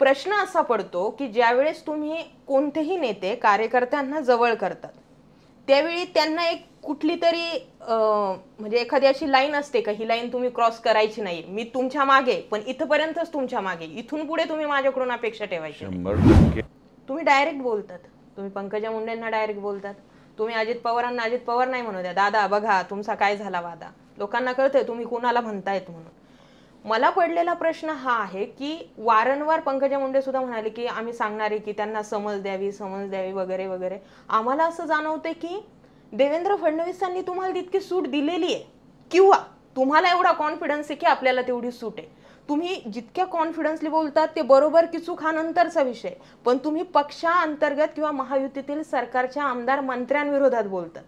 प्रश्न असा पडतो की ज्यावेळेस तुम्ही कोणतेही नेते कार्यकर्त्यांना जवळ करतात त्यावेळी त्यांना एक कुठली तरी म्हणजे एखादी अशी लाईन असते का ही लाईन तुम्ही क्रॉस करायची नाही, मी तुमच्या मागे पण इथपर्यंतच तुमच्या मागे, इथून पुढे तुम्ही माझ्याकडून अपेक्षा ठेवायची नाही. तुम्ही डायरेक्ट बोलतात, तुम्ही पंकजा मुंडेंना डायरेक्ट बोलतात, तुम्ही अजित पवारांना अजित पवार नाही म्हणू द्या, दादा बघा तुमचा काय झाला वादा, लोकांना कळतंय तुम्ही कुणाला म्हणतायत म्हणून. मला पडलेला प्रश्न हा आहे की वारंवार पंकजा मुंडे सुद्धा म्हणाले की आम्ही सांगणार आहे की त्यांना समज द्यावी वगैरे वगैरे. आम्हाला असं जाणवतंय की देवेंद्र फडणवीसांनी तुम्हाला तितकी सूट दिलेली आहे किंवा तुम्हाला एवढा कॉन्फिडन्स आहे की आपल्याला तेवढी सूट आहे. तुम्ही जितक्या कॉन्फिडन्सली बोलतात ते बरोबर की चूक हा नंतरचा विषय, पण तुम्ही पक्षांतर्गत किंवा महायुतीतील सरकारच्या आमदार मंत्र्यांविरोधात बोलतात.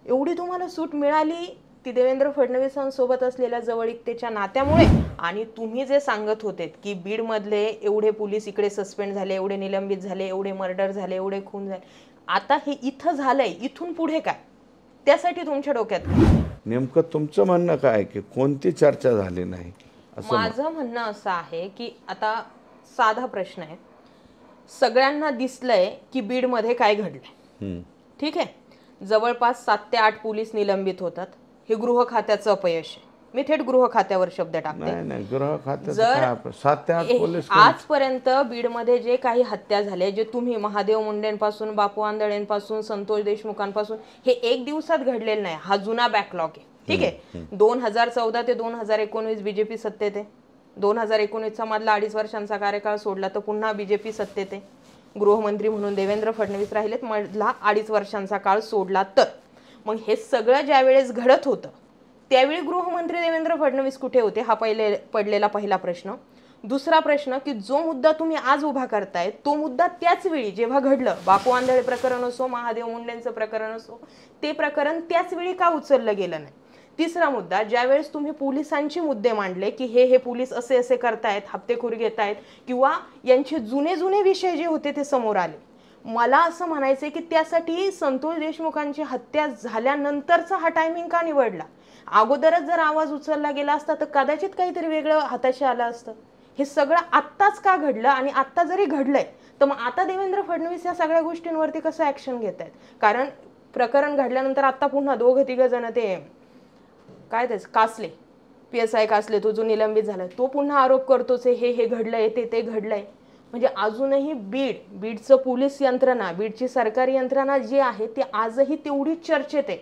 एवढी तुम्हाला सूट मिळाली ती देवेंद्र फडणवीसांसोबत असलेल्या जवळीकतेच्या नात्यामुळे. आणि तुम्ही जे सांगत होते की बीड मधले एवढे पोलीस इकडे सस्पेंड झाले, एवढे निलंबित झाले, एवढे मर्डर झाले, एवढे खून झाले, आता हे इथं झालंय, इथून पुढे काय, त्यासाठी तुमच्या डोक्यात नेमकं तुमचं म्हणणं काय की कोणती चर्चा झाली नाही? माझं म्हणणं असं आहे की आता साधा प्रश्न आहे, सगळ्यांना दिसलंय की बीड मध्ये काय घडलंय, ठीक आहे, जवळपास 7 ते 8 पोलीस निलंबित होतात, हे गृह खात्याचं अपयश आहे. मी थेट गृह खात्यावर शब्द टाकते. जर 7 ते 8 पोलीस आजपर्यंत बीडमध्ये जे काही हत्या झाल्या, जे तुम्ही महादेव मुंडेंपासून, बापू आंधळेंपासून, संतोष देशमुखांपासून, हे एक दिवसात घडलेलं नाही, हा जुना बॅकलॉग आहे, ठीक आहे. 2014 ते 2019 बीजेपी सत्तेत आहे, 2019चा मधला 2.5 वर्षांचा कार्यकाळ सोडला तर पुन्हा बीजेपी सत्तेत आहे, गृहमंत्री म्हणून देवेंद्र फडणवीस राहिलेत, मधला 2.5 वर्षांचा काळ सोडला तर. मग हे सगळं ज्या वेळेस घडत होतं त्यावेळी गृहमंत्री देवेंद्र फडणवीस कुठे होते, हा पडलेला पहिला प्रश्न. दुसरा प्रश्न की जो मुद्दा तुम्ही आज उभा करताय तो मुद्दा त्याच वेळी जेव्हा घडलं, बापू आंधळे प्रकरण असो, महादेव मुंडेंचं प्रकरण असो, ते प्रकरण त्याच वेळी का उचललं गेलं नाही. तिसरा मुद्दा, ज्यावेळेस तुम्ही पोलिसांचे मुद्दे मांडले की हे पोलीस असे असे करतायत, हप्तेखोरी घेतायत किंवा यांचे जुने विषय जे होते ते समोर आले, मला असं म्हणायचंय की त्यासाठी संतोष देशमुखांची हत्या झाल्यानंतरचा हा टायमिंग का निवडला? अगोदरच जर आवाज उचलला गेला असता तर कदाचित काहीतरी वेगळं हाताशी आलं असतं. हे सगळं आत्ताच का घडलं, आणि आत्ता जरी घडलंय तर मग आता देवेंद्र फडणवीस या सगळ्या गोष्टींवरती कसं ऍक्शन घेत आहेत? कारण प्रकरण घडल्यानंतर आता पुन्हा 2-3 जण ते काय त्याच कासले, PSI कासले, तो जो निलंबित झालाय तो पुन्हा आरोप करतोच हे घडलंय, ते घडलंय. म्हणजे अजूनही बीडचं पोलीस यंत्रणा, बीडची सरकारी यंत्रणा जी आहे ती आजही तेवढीच चर्चेत आहे.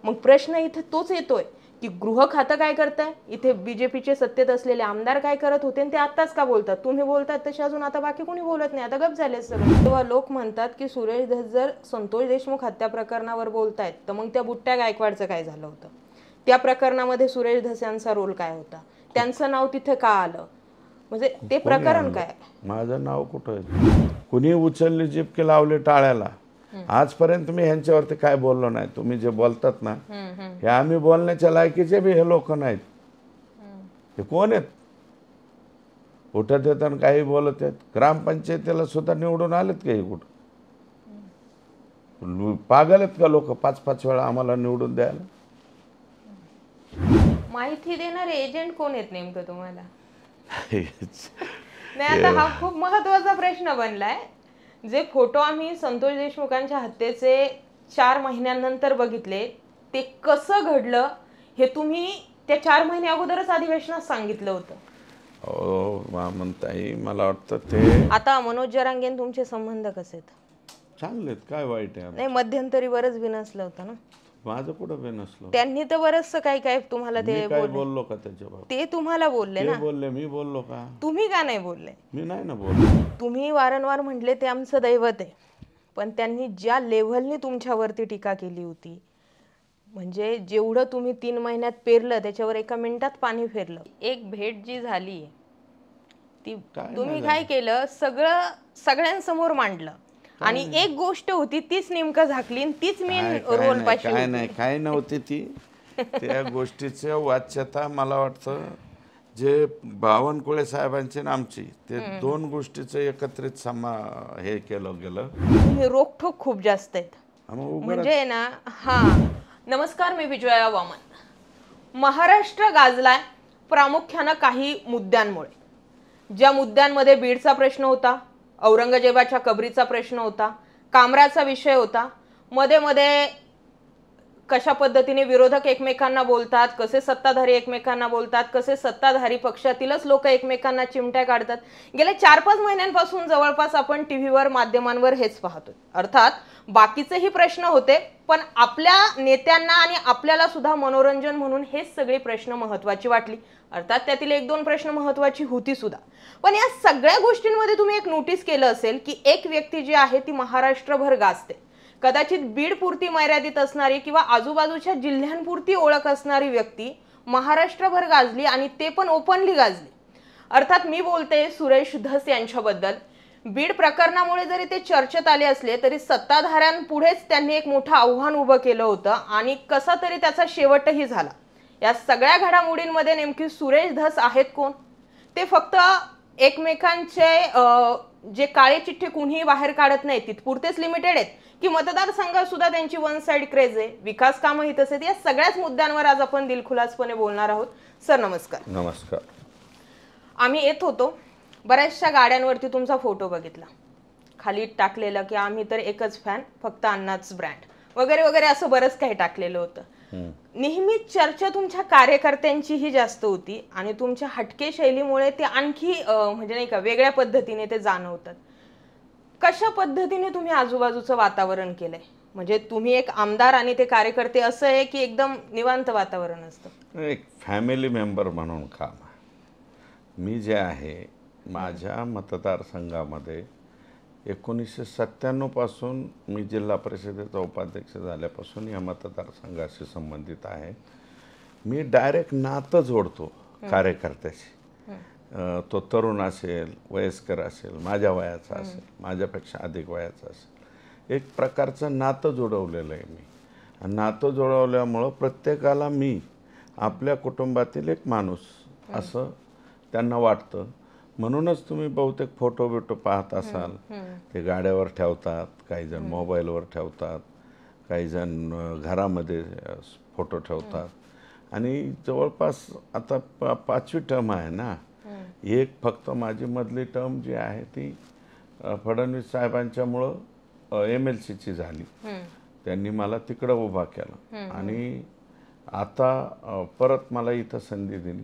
मग प्रश्न इथे तोच येतोय की गृह खातं काय करताय, इथे बीजेपीचे सत्तेत असलेले आमदार काय करत होते आणि ते आत्ताच का बोलतात? तुम्ही बोलतात तसे अजून आता बाकी कोणी बोलत नाही, आता गप झाले सगळं. तेव्हा लोक म्हणतात की सुरेश धस जर संतोष देशमुख हत्या प्रकरणावर बोलतायत तर मग त्या बुट्ट्या गायकवाडचं काय झालं होतं, त्या प्रकरणामध्ये सुरेश धस यांचा रोल काय होता, त्यांचं नाव तिथे का आलं, म्हणजे ते प्रकरण काय? माझं नाव कुठं, कुणी उचलले जिपके लावले टाळ्याला, आजपर्यंत मी ह्यांच्यावरती काय बोललो नाही. तुम्ही जे बोलतात ना हे आम्ही बोलण्याच्या लायकीचे बी हे लोक नाहीत. हे कोण आहेत? उठत येतात काही बोलत आहेत. ग्रामपंचायतीला सुद्धा निवडून आलेत काही कुठं? पागल आहेत का लोक 5-5 वेळा आम्हाला निवडून द्यायला? माहिती देणारे एजंट कोण आहेत नेमकं तुम्हाला? नाही, आता हा खूप महत्वाचा प्रश्न बनलाय. जे फोटो आम्ही संतोष देशमुखांच्या हत्येचे 4 महिन्यांनंतर बघितले ते कसं घडलं हे तुम्ही त्या 4 महिने अगोदरच अधिवेशनात सांगितलं होतं. म्हणताई मला वाटतं ते आता मनोज जरांगेन तुमचे संबंध कसे आहेत? चांगले आहेत, काय वाईट आहे? नाही, मध्यंतरी बरंच बिनसलं होतं ना. माझं कुठं बिनसलं? त्यांनी तर बरंच काय तुम्हाला ते बोललो का त्याच्यावर? ते तुम्हाला बोलले ना. बोलले, मी बोललो का? तुम्ही का नाही बोलले? मी नाही ना बोललो. तुम्ही वारंवार म्हटले ते आमचं दैवत आहे, पण त्यांनी ज्या लेव्हलनी तुमच्यावरती टीका केली होती, म्हणजे जेवढं तुम्ही 3 महिन्यात पेरलं त्याच्यावर 1 मिनिटात पाणी फेरलं. एक भेट जी झाली ती तुम्ही काय केलं, सगळ्यांसमोर मांडलं आणि एक गोष्ट होती तीच नेमकं झाकली आणि तीच मेन रोल पाहिजे. काय नव्हती ती त्या गोष्टीचं वाच्यता मला वाटतं जे बावनकुळे साहेबांची आणि आमची ते 2 गोष्टीचं एकत्रित हे केलं गेलं. तुम्ही रोखठोक खूप जास्त आहेत म्हणजे ना. हा, नमस्कार, मी विजया वामन. महाराष्ट्र गाजलाय प्रामुख्यानं काही मुद्द्यांमुळे. ज्या मुद्द्यांमध्ये बीडचा प्रश्न होता, औरंगजेबाच्या कबरीचा प्रश्न होता, कामराचा विषय होता, मध्ये मध्ये कशा पद्धतीने विरोधक एकमेकांना बोलतात, कसे सत्ताधारी एकमेकांना बोलतात, कसे सत्ताधारी पक्षातीलच लोक एकमेकांना चिमट्या काढतात, गेल्या 4-5 महिन्यांपासून जवळपास आपण टीव्हीवर माध्यमांवर हेच पाहतो. अर्थात बाकीचेही प्रश्न होते, पण आपल्या नेत्यांना आणि आपल्याला सुद्धा मनोरंजन म्हणून हेच सगळे प्रश्न महत्त्वाची वाटली. अर्थात त्यातील 1-2 प्रश्न महत्त्वाची होती सुद्धा. पण या सगळ्या गोष्टींमध्ये तुम्ही एक नोटीस केलं असेल की एक व्यक्ती जी आहे ती महाराष्ट्रभर गाजते. कदाचित बीड पुरती मर्यादित असणारी किंवा आजूबाजूच्या जिल्ह्यांपुरती ओळख असणारी व्यक्ती महाराष्ट्रभर गाजली, आणि ते पण ओपनली गाजली. अर्थात मी बोलते सुरेश धस यांच्याबद्दल. बीड प्रकरणामुळे जरी ते चर्चेत आले असले तरी सत्ताधाऱ्यांपुढेच त्यांनी एक मोठं आव्हान उभं केलं होतं, आणि कसा तरी त्याचा शेवटही झाला. या सगळ्या घडामोडींमध्ये नेमकी सुरेश धस आहेत कोण? ते फक्त एकमेकांचे जे काळे चिठ्ठे कुणीही बाहेर काढत नाही तिथपुरतेच लिमिटेड आहेत, की मतदारसंघात सुद्धा त्यांची वन साइड क्रेज आहे, विकास कामंही तसेच. या सगळ्याच मुद्द्यांवर आज आपण दिलखुलासपणे बोलणार आहोत. सर नमस्कार. नमस्कार. आम्ही येत होतो, बऱ्याचशा गाड्यांवरती तुमचा फोटो बघितला, खाली टाकलेलं की आम्ही तर एकच फॅन, फक्त अण्णाच ब्रँड वगैरे वगैरे असं बरंच काही टाकलेलं होतं. नेहमी चर्चा तुमच्या कार्यकर्त्यांचीही जास्त होती, आणि तुमच्या हटके शैलीमुळे ते आणखी म्हणजे नाही का वेगळ्या पद्धतीने ते जाणवतात. कशा पद्धतीने तुम्ही आजूबाजूचं वातावरण केलंय? म्हणजे तुम्ही एक आमदार आणि ते कार्यकर्ते असं आहे की एकदम निवांत वातावरण असतं? एक फॅमिली मेंबर म्हणून काम आहे. मी जे आहे माझ्या मतदारसंघामध्ये 1997 पासून मी जिल्हा परिषदेचा उपाध्यक्ष झाल्यापासून या मतदारसंघाशी संबंधित आहे. मी डायरेक्ट नातं जोडतो कार्यकर्त्याशी. तो तरुण असेल, वयस्कर असेल, माझ्या वयाचा असेल, माझ्यापेक्षा अधिक वयाचा असेल, एक प्रकारचं नातं जोडवलेलं आहे मी. आणि नातं जोडवल्यामुळं प्रत्येकाला मी आपल्या कुटुंबातील एक माणूस असं त्यांना वाटतं. म्हणूनच तुम्ही बहुतेक फोटो बिटो पाहत असाल, ते गाड्यावर ठेवतात, काही जण मोबाईलवर ठेवतात, काही जण घरामध्ये फोटो ठेवतात. आणि जवळपास आता 5वी टर्म आहे ना, एक फक्त माझी मधली टर्म जी आहे ती फडणवीस साहेबांच्यामुळं MLCची झाली. त्यांनी मला तिकडं उभा केला, आणि आता परत मला इथं संधी दिली,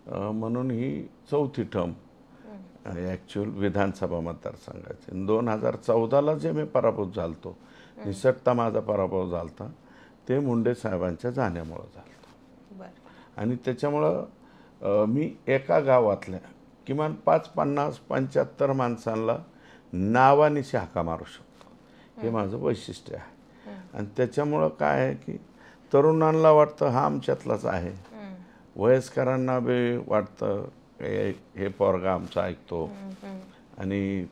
म्हणून ही 4थी टर्म ॲक्च्युअल विधानसभा मतदारसंघाची. 2014ला जे मी पराभूत झालतो, निसटता माझा पराभव झालता, ते मुंडे साहेबांच्या जाण्यामुळं झालं. आणि त्याच्यामुळं मी एका गावातल्या किमान 5, 50, 75 माणसांना नावानिशी हाका मारू शकतो. हे माझं वैशिष्ट्य आहे. आणि त्याच्यामुळं काय आहे की तरुणांना वाटतं हा आमच्यातलाच आहे, वयस्करांना बी वाटतं हे पोरगा आमचा ऐकतो, आणि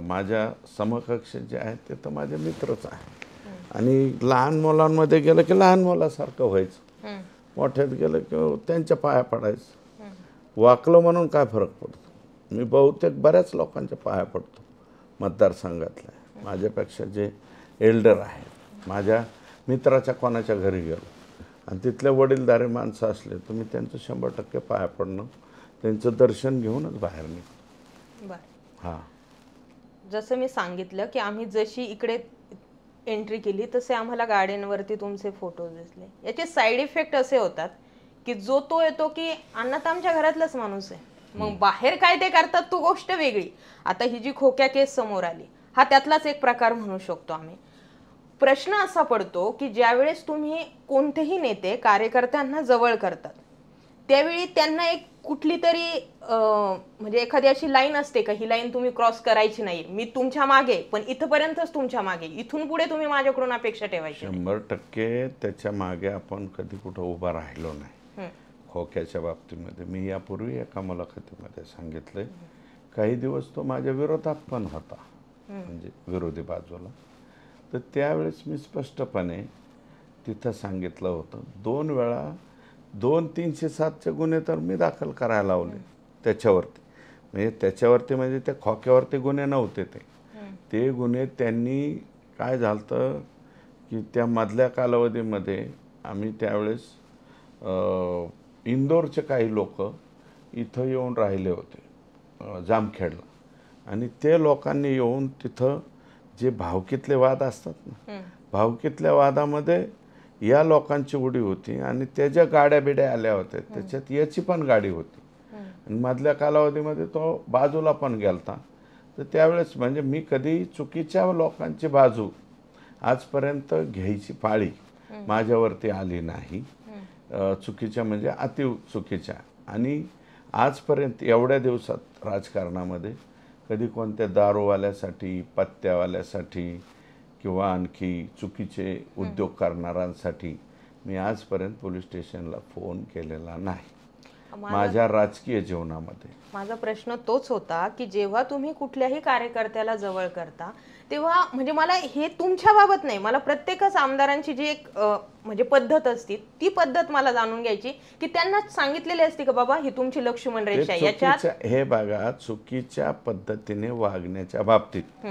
माझ्या समकक्ष जे आहेत ते तर माझे मित्रच आहे. आणि लहान मुलांमध्ये गेलं की लहान मुलासारखं व्हायचं, मोठ्यात गेलं की त्यांच्या पाया पडायचं. वाकलं म्हणून काय फरक पडतो? मी बहुतेक बऱ्याच लोकांच्या पाया पडतो मतदारसंघातल्या. माझ्यापेक्षा जे एल्डर आहेत, माझ्या मित्राच्या कोणाच्या घरी गेलो आणि तिथले वडीलधारी माणसं असले तर मी त्यांचं 100% पाया पडणं, त्यांचं दर्शन घेऊनच बाहेर निघतो. बरं. हां, जसं मी सांगितलं की आम्ही जशी इकडे एंट्री केली तसे आम्हाला गाड्यांवरती तुमचे फोटो दिसले. याचे साईड इफेक्ट असे होतात की जो तो येतो की अण्णा तर आमच्या घरातलाच माणूस आहे, मग बाहेर काय ते करतात तो गोष्ट वेगळी. आता ही जी खोक्या केस समोर आली, हा त्यातलाच एक प्रकार म्हणू शकतो आम्ही. प्रश्न असा पडतो की ज्यावेळेस तुम्ही कोणतेही नेते कार्यकर्त्यांना जवळ करतात त्यावेळी त्यांना एक कुठली तरी म्हणजे एखादी अशी लाईन असते का, ही लाईन तुम्ही क्रॉस करायची नाही, मी तुमच्या मागे, पण इथपर्यंतच तुमच्या मागे, इथून पुढे तुम्ही माझ्याकडून अपेक्षा ठेवायची? 100% त्याच्या मागे आपण कधी कुठं उभा राहिलो नाही. खोक्याच्या बाबतीमध्ये मी यापूर्वी एका मुलाखतीमध्ये सांगितलंय, काही दिवस तो माझ्या विरोधात पण होता, म्हणजे विरोधी बाजूला. तर त्यावेळेस मी स्पष्टपणे तिथं सांगितलं होतं, 2 वेळा 2-307चे गुन्हे तर मी दाखल करायला लावले त्याच्यावरती. म्हणजे त्याच्यावरती म्हणजे त्या खोक्यावरती गुन्हे नव्हते, ते गुन्हे त्यांनी काय झालं की त्या मधल्या कालावधीमध्ये आम्ही त्यावेळेस इंदोरचे काही लोक इथं येऊन राहिले होते जामखेडला आणि ते लोकांनी येऊन तिथं जे भावकीतले वाद असतात ना, भावकीतल्या वादामध्ये या लोकांची उडी होती आणि त्याच्या गाड्या बिड्या आल्या होत्या, त्याच्यात याची पण गाडी होती आणि मधल्या कालावधीमध्ये तो बाजूला पण गेलता. तर त्यावेळेस म्हणजे मी कधी चुकीच्या लोकांची बाजू आजपर्यंत घ्यायची पाळी माझ्यावरती आली नाही. चुकीच्या म्हणजे अति चुकीच्या. आणि आजपर्यंत एवढ्या दिवसात राजकारणामध्ये कधी कोणत्या दारूवाल्यासाठी, पत्त्यावाल्यासाठी किंवा आणखी चुकीचे उद्योग करणाऱ्यांसाठी मी आजपर्यंत पोलीस स्टेशनला फोन केलेला नाही माझ्या राजकीय जीवनामध्ये. माझा प्रश्न तोच होता की जेव्हा तुम्ही कुठल्याही कार्यकर्त्याला जवळ करता तेव्हा म्हणजे मला हे तुमच्या बाबत नाही, मला प्रत्येकच आमदारांची जी एक म्हणजे पद्धत असते ती पद्धत मला जाणून घ्यायची की त्यांना सांगितलेली असते की बाबा ही तुमची लक्ष्मण रेषा आहे. याच्यात हे बघा, चुकीच्या पद्धतीने वागण्याच्या बाबतीत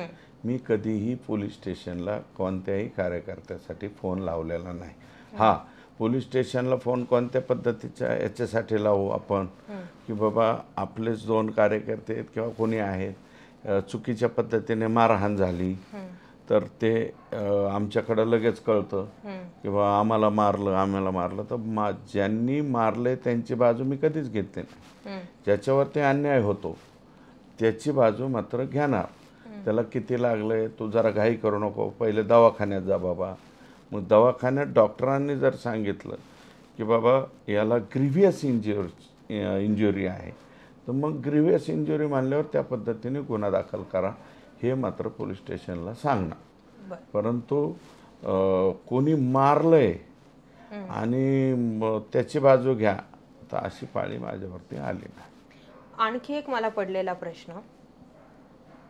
मी कधीही पोलीस स्टेशनला कोणत्याही कार्यकर्त्यासाठी फोन लावलेला नाही. हा, पोलीस स्टेशनला फोन कोणत्या पद्धतीच्या याच्यासाठी लावू आपण की बाबा आपलेच 2 कार्यकर्ते आहेत किंवा कोणी आहेत, चुकीच्या पद्धतीने मारहाण झाली तर ते आमच्याकडं लगेच कळतं की बाबा आम्हाला मारलं. तर ज्यांनी मारले त्यांची बाजू मी कधीच घेतली नाही. ज्याच्यावरती अन्याय होतो त्याची बाजू मात्र घेणार. त्याला किती लागलंय, तू जरा घाई करू नको, पहिले दवाखान्यात जा बाबा. मग दवाखान्यात डॉक्टरांनी जर सांगितलं की बाबा याला ग्रीव्हियस इंजुरी आहे, तर मग ग्रीव्हियस इंजुरी मानल्यावर त्या पद्धतीने गुन्हा दाखल करा, हे मात्र पोलीस स्टेशनला सांगणार. परंतु कोणी मारलंय आणि त्याची बाजू घ्या, तर अशी पाळी माझ्यावरती आली नाही. आणखी एक मला पडलेला प्रश्न,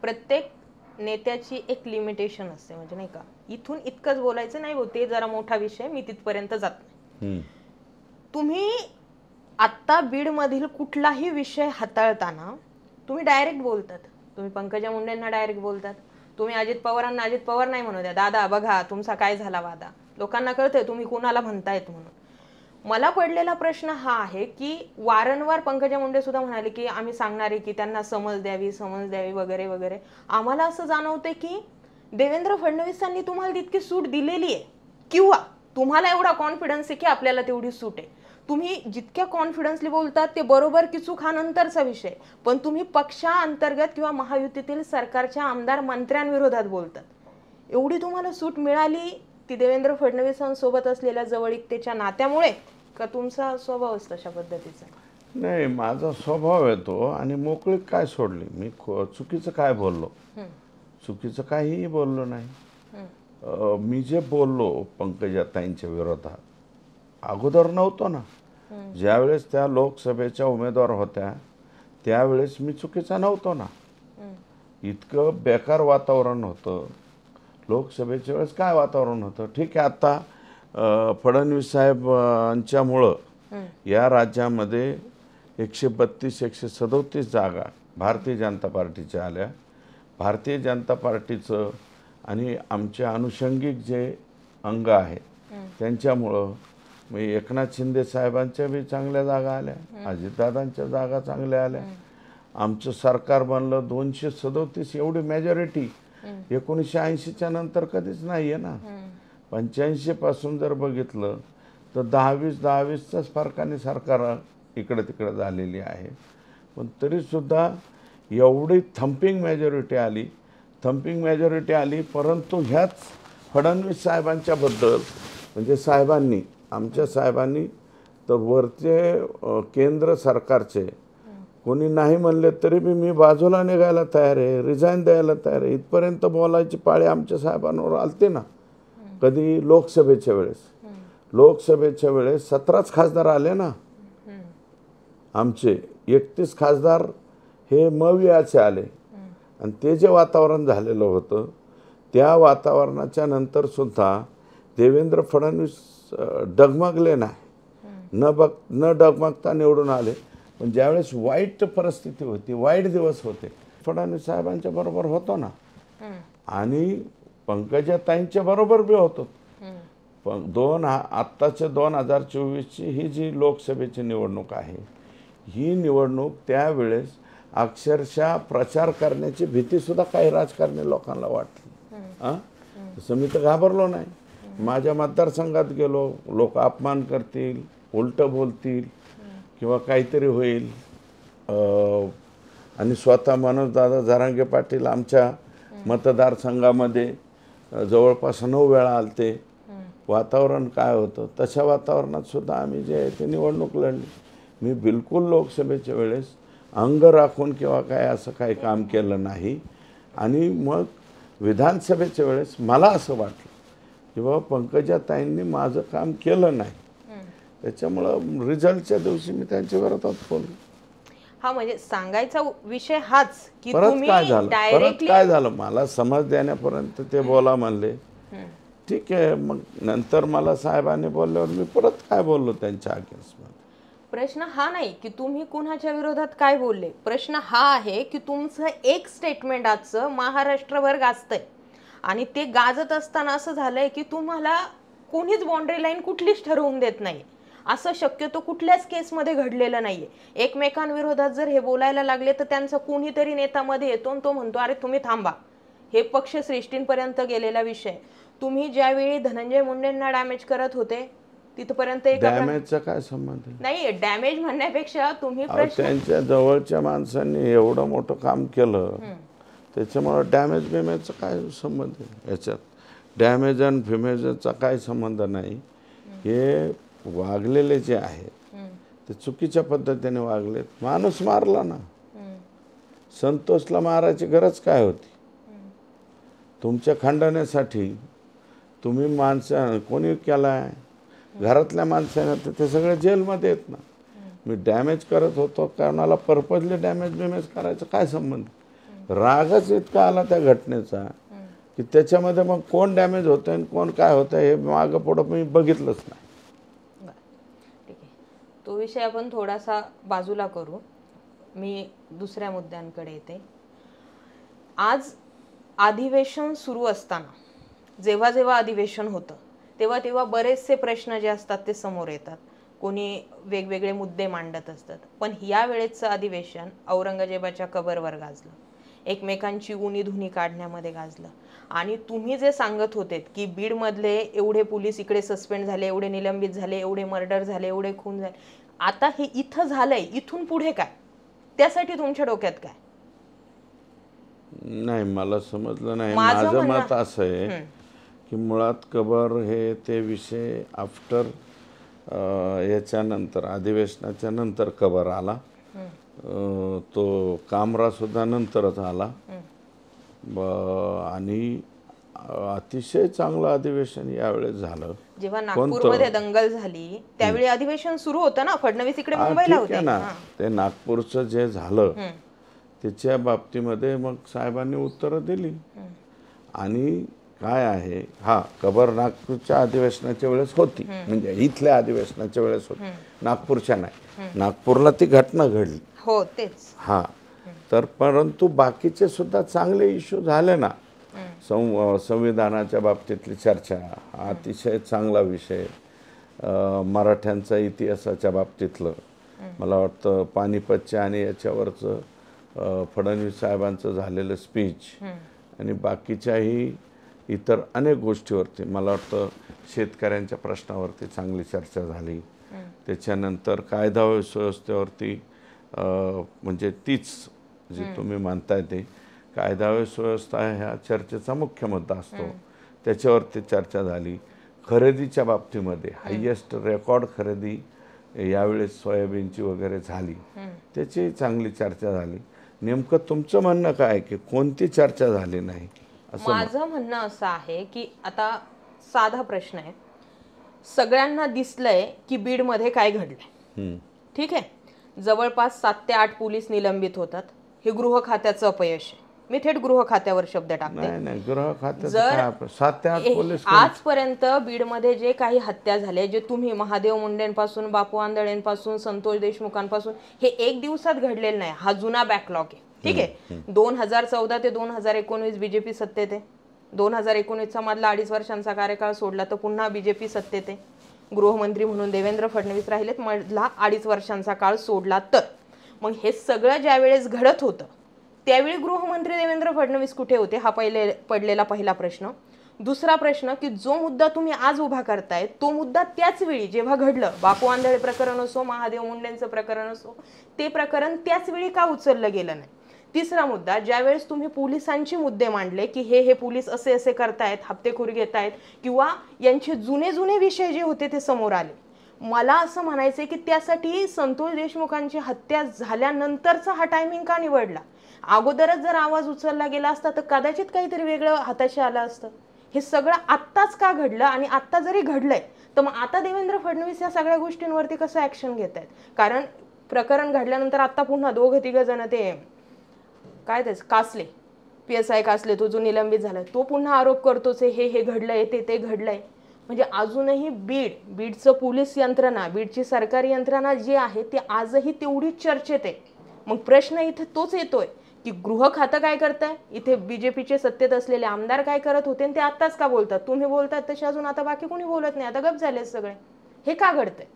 प्रत्येक नेत्याची एक लिमिटेशन असते, म्हणजे नाही का इथून इतकंच बोलायचं नाही हो, ते जरा मोठा विषय, मी तिथपर्यंत जात नाही. तुम्ही आत्ता बीडमधील कुठलाही विषय हाताळताना तुम्ही डायरेक्ट बोलतात. तुम्ही पंकजा मुंडेंना डायरेक्ट बोलतात, तुम्ही अजित पवारांना अजित पवार नाही म्हणू द्या, दादा बघा तुमचा काय झाला वादा, लोकांना कळतंय तुम्ही कुणाला म्हणतायत म्हणून. मला पडलेला प्रश्न हा आहे की वारंवार पंकजा मुंडे सुद्धा म्हणाले की आम्ही सांगणार आहे की त्यांना समज द्यावी वगैरे वगैरे. आम्हाला असं जाणवतंय की देवेंद्र फडणवीसांनी तुम्हाला तितकी सूट दिलेली आहे किंवा तुम्हाला एवढा कॉन्फिडन्स आहे की आपल्याला तेवढी सूट आहे. तुम्ही जितक्या कॉन्फिडन्सली बोलतात ते बरोबर की चूक हा नंतरचा विषय, पण तुम्ही पक्षांतर्गत किंवा महायुतीतील सरकारच्या आमदार मंत्र्यांविरोधात बोलतात. एवढी तुम्हाला सूट मिळाली ती देवेंद्र फडणवीसांसोबत असलेल्या जवळीकतेच्या नात्यामुळे का तुमचा स्वभावच तशा पद्धतीचा? नाही, माझा स्वभाव आहे तो. आणि मोकळीक काय सोडली मी, चुकीचं काय बोललो? चुकीचं काहीही बोललो नाही. मी जे बोललो पंकजाताईंच्या विरोधात अगोदर नव्हतो ना. ज्यावेळेस त्या लोकसभेच्या उमेदवार होत्या त्यावेळेस मी चुकीचा नव्हतो ना. इतकं बेकार वातावरण होतं लोकसभेच्या वेळेस. काय वातावरण होतं? ठीक आहे, आता फडणवीस साहेबांच्यामुळं या राज्यामध्ये 132-137 जागा भारतीय जनता पार्टीच्या आल्या. भारतीय जनता पार्टीचं आणि आमच्या अनुषंगिक जे अंग आहेत त्यांच्यामुळं एकनाथ शिंदे साहेबांच्या बी चांगल्या जागा आल्या, अजितदादांच्या जागा चांगल्या आल्या. आमचं सरकार बनलं 237, एवढी मेजॉरिटी 1980च्या नंतर कधीच नाही आहे ना. 85 पासून जर बघितलं तर 10-20च्याच फरकाने सरकार इकडं तिकडं झालेली आहे. पण तरीसुद्धा एवढी थम्पिंग मेजॉरिटी आली. परंतु ह्याच फडणवीस साहेबांच्याबद्दल म्हणजे साहेबांनी, आमच्या साहेबांनी तर वरचे केंद्र सरकारचे कोणी नाही म्हणले तरी बी मी बाजूला निघायला तयार आहे, रिझाईन द्यायला तयार आहे, इथपर्यंत बोलायची पाळी आमच्या साहेबांवर आलते ना. कधी लोकसभेच्या वेळेस 17च खासदार आले ना आमचे. 31 खासदार हे मवियाचे आले. आणि ते जे वातावरण झालेलं होतं त्या वातावरणाच्या नंतर सुद्धा देवेंद्र फडणवीस डगमगले नाही. न डगमगता निवडून आले. पण ज्यावेळेस वाईट परिस्थिती होती, वाईट दिवस होते, फडणवीस साहेबांच्या बरोबर होतो ना. आणि पंकजाताईंच्या बरोबर बी होतो. पण आत्ताच्या 2024ची ही जी लोकसभेची निवडणूक आहे, ही निवडणूक त्यावेळेस अक्षरशः प्रचार करण्याची भीती सुद्धा काही राजकारणी लोकांना वाटली. तसं मी तर घाबरलो नाही. माझ्या मतदारसंघात गेलो, लोक अपमान करतील, उलटं बोलतील किंवा काहीतरी होईल, आणि स्वतः मनोजदादा जरांगे पाटील आमच्या मतदारसंघामध्ये जवळपास 9 वेळा आलते. वातावरण काय होतं, तशा वातावरणात सुद्धा आम्ही जे आहे ते निवडणूक लढली. मी बिलकुल लोकसभेच्या वेळेस अंग राखून किंवा काय असं काही काम केलं नाही. आणि मग विधानसभेच्या वेळेस मला असं वाटलं की बाबा पंकजाताईंनी माझं काम केलं नाही, त्याच्यामुळं रिझल्टच्या दिवशी मी त्यांच्या विरोधात बोललो. हा, म्हणजे सांगायचा विषय हाच की परत तुम्ही काय झालं, परत डायरेक्टली काय झालं, मला समज देण्यापर्यंत ते बोला म्हणले, ठीक आहे. मग नंतर मला साहेबांनी बोलल्यावर मी परत काय बोललो त्यांच्या अगेन्स्टमध्ये. प्रश्न हा नाही की तुम्ही कुणाच्या विरोधात काय बोलले, प्रश्न हा आहे की तुमचं एक स्टेटमेंट आजचं महाराष्ट्रभर गाजतंय आणि ते गाजत असताना असं झालंय की तुम्हाला कोणीच बाउंड्री लाईन कुठलीच ठरवून देत नाही. असं शक्यतो कुठल्याच केसमध्ये घडलेलं नाहीये. एकमेकांविरोधात जर हे बोलायला लागले तर त्यांचा कोणीतरी नेत्यामध्ये येतो आणि तो म्हणतो अरे तुम्ही थांबा. हे पक्षश्रेष्ठींपर्यंत गेलेला विषय. तुम्ही ज्यावेळी धनंजय मुंडेंना डॅमेज करत होते तिथपर्यंत डॅमेजचा काय संबंध नाही, डॅमेज म्हणण्यापेक्षा तुम्ही त्यांच्या जवळच्या माणसांनी एवढं मोठं काम केलं, त्याच्यामुळे डॅमेज बिमेजचा काय संबंध आहे याच्यात. डॅमेज आणि फिमेजचा काय संबंध नाही. हे वागलेले जे आहेत ते चुकीच्या पद्धतीने वागलेत. माणूस मारला ना, संतोषला मारायची गरज काय होती. तुमच्या खंडण्यासाठी तुम्ही माणसं कोणी केलाय, घरातल्या माणसाने तर ते सगळे जेलमध्ये आहेत ना. मी डॅमेज करत होतो, कोणाला पर्पजली डॅमेज बिमेज करायचं काय संबंध. रागच इतका आला त्या घटनेचा की त्याच्यामध्ये मग कोण डॅमेज होतं आणि कोण काय होतं हे मागं पुढं मी बघितलंच नाही. ठीक आहे, तो विषय आपण थोडासा बाजूला करू. मी दुसऱ्या मुद्द्यांकडे येते. आज अधिवेशन सुरू असताना जेव्हा जेव्हा अधिवेशन होतं तेव्हा तेव्हा बरेचसे प्रश्न जे असतात ते समोर येतात. कोणी वेगवेगळे मुद्दे मांडत असतात. पण या वेळेचं अधिवेशन औरंगजेबाच्या कबरवर गाजलं, एकमेकांची उणीधुनी काढण्यामध्ये गाजलं. आणि तुम्ही जे सांगत होतेत की बीडमधले एवढे पोलीस इकडे सस्पेंड झाले, एवढे निलंबित झाले, एवढे मर्डर झाले, एवढे खून झाले, आता हे इथं झालंय, इथून पुढे काय, त्यासाठी तुमच्या डोक्यात काय? नाही, मला समजलं नाही. माझं मत असं आहे की मुळात कबर हे ते विषय आफ्टर याच्यानंतर अधिवेशनाच्या नंतर कबर आला. तो कामरा सुद्धा नंतरच आला. आणि अतिशय चांगलं अधिवेशन यावेळेस झालं. जेव्हा नागपूरमध्ये दंगल झाली त्यावेळी अधिवेशन सुरू होतं ना, फडणवीस इकडे मुंबईला होते ना. ते नागपूरचं जे झालं त्याच्या बाबतीमध्ये मग साहेबांनी उत्तरं दिली. आणि काय आहे, हा कबर नागपूरच्या अधिवेशनाच्या वेळेस होती, म्हणजे इथल्या अधिवेशनाच्या वेळेस होती, नागपूरच्या नाही. नागपूरला ती घटना घडली हो तेच. हा, तर परंतु बाकीचे सुद्धा चांगले इश्यू झाले ना. संविधानाच्या बाबतीतली चर्चा हा अतिशय चांगला विषय. मराठ्यांचा इतिहासाच्या बाबतीतलं मला वाटतं पानिपतच्या आणि याच्यावरचं फडणवीस साहेबांचं झालेलं स्पीच आणि बाकीच्याही इतर अनेक गोष्टीवरती मला वाटतं शेतकऱ्यांच्या प्रश्नावरती चांगली चर्चा झाली. त्याच्यानंतर कायदा व सुव्यवस्थेवरती म्हणजे तीच जी तुम्ही म्हणताय ते कायदा व सुव्यवस्था ह्या चर्चेचा मुख्य मुद्दा असतो, त्याच्यावरती चर्चा झाली. खरेदीच्या बाबतीमध्ये हायेस्ट रेकॉर्ड खरेदी यावेळेस सोयाबीनची वगैरे झाली, त्याची चांगली चर्चा झाली. नेमकं तुमचं म्हणणं काय की कोणती चर्चा झाली नाही? माझं म्हणणं असं आहे की आता साधा प्रश्न आहे, सगळ्यांना दिसलंय की बीडमध्ये काय घडलंय, ठीक आहे. जवळपास 7 ते 8 पोलीस निलंबित होतात. हे गृह खात्याचं अपयश आहे. मी थेट गृह खात्यावर शब्द टाकते. गृह खात्याचं 7 ते 8 पोलीस आजपर्यंत बीडमध्ये जे काही हत्या झाल्या, जे तुम्ही महादेव मुंडेंपासून, बापू आंधळेंपासून, संतोष देशमुखांपासून, हे एक दिवसात घडलेलं नाही. हा जुना बॅकलॉग आहे, ठीक आहे. 2014 ते 2019 बीजेपी सत्तेत आहे. 2019चा मधला 2.5 वर्षांचा कार्यकाळ सोडला तर पुन्हा बीजेपी सत्तेत आहे. गृहमंत्री म्हणून देवेंद्र फडणवीस राहिलेत मधला 2.5 वर्षांचा काळ सोडला तर. मग हे सगळं ज्या वेळेस घडत होतं त्यावेळी गृहमंत्री देवेंद्र फडणवीस कुठे होते, हा पडलेला पहिला प्रश्न. दुसरा प्रश्न की जो मुद्दा तुम्ही आज उभा करताय तो मुद्दा त्याच वेळी जेव्हा घडलं, बापू आंधळे प्रकरण असो, महादेव मुंडेंचं प्रकरण असो, ते प्रकरण त्याच वेळी का उचललं गेलं नाही. तिसरा मुद्दा, ज्यावेळेस तुम्ही पोलिसांचे मुद्दे मांडले की हे पोलीस असे असे करतायत, हप्तेखोरी घेतायत, किंवा यांचे जुने विषय जे होते ते समोर आले, मला असं म्हणायचंय की त्यासाठी संतोष देशमुखांची हत्या झाल्यानंतरचा हा टायमिंग का निवडला. अगोदरच जर आवाज उचलला गेला असता तर कदाचित काहीतरी वेगळं हाताशी आलं असतं. हे सगळं आत्ताच का घडलं, आणि आत्ता जरी घडलंय तर मग आता देवेंद्र फडणवीस या सगळ्या गोष्टींवरती कसं ऍक्शन घेत आहेत. कारण प्रकरण घडल्यानंतर आता पुन्हा 2-3 जण ते काय त्याच कासले, PSI कासले, तो जो निलंबित झालाय, तो पुन्हा आरोप करतोच हे घडलंय, ते घडलंय. म्हणजे अजूनही बीडचं पोलीस यंत्रणा, बीडची सरकारी यंत्रणा जी आहे ती आजही तेवढीच चर्चेत आहे. मग प्रश्न इथे तोच येतोय की गृह खातं काय करताय, इथे बीजेपीचे सत्तेत असलेले आमदार काय करत होते आणि ते आत्ताच का बोलतात. तुम्ही बोलतात तसे अजून आता बाकी कोणी बोलत नाही, आता गप झाले सगळे. हे का घडतंय?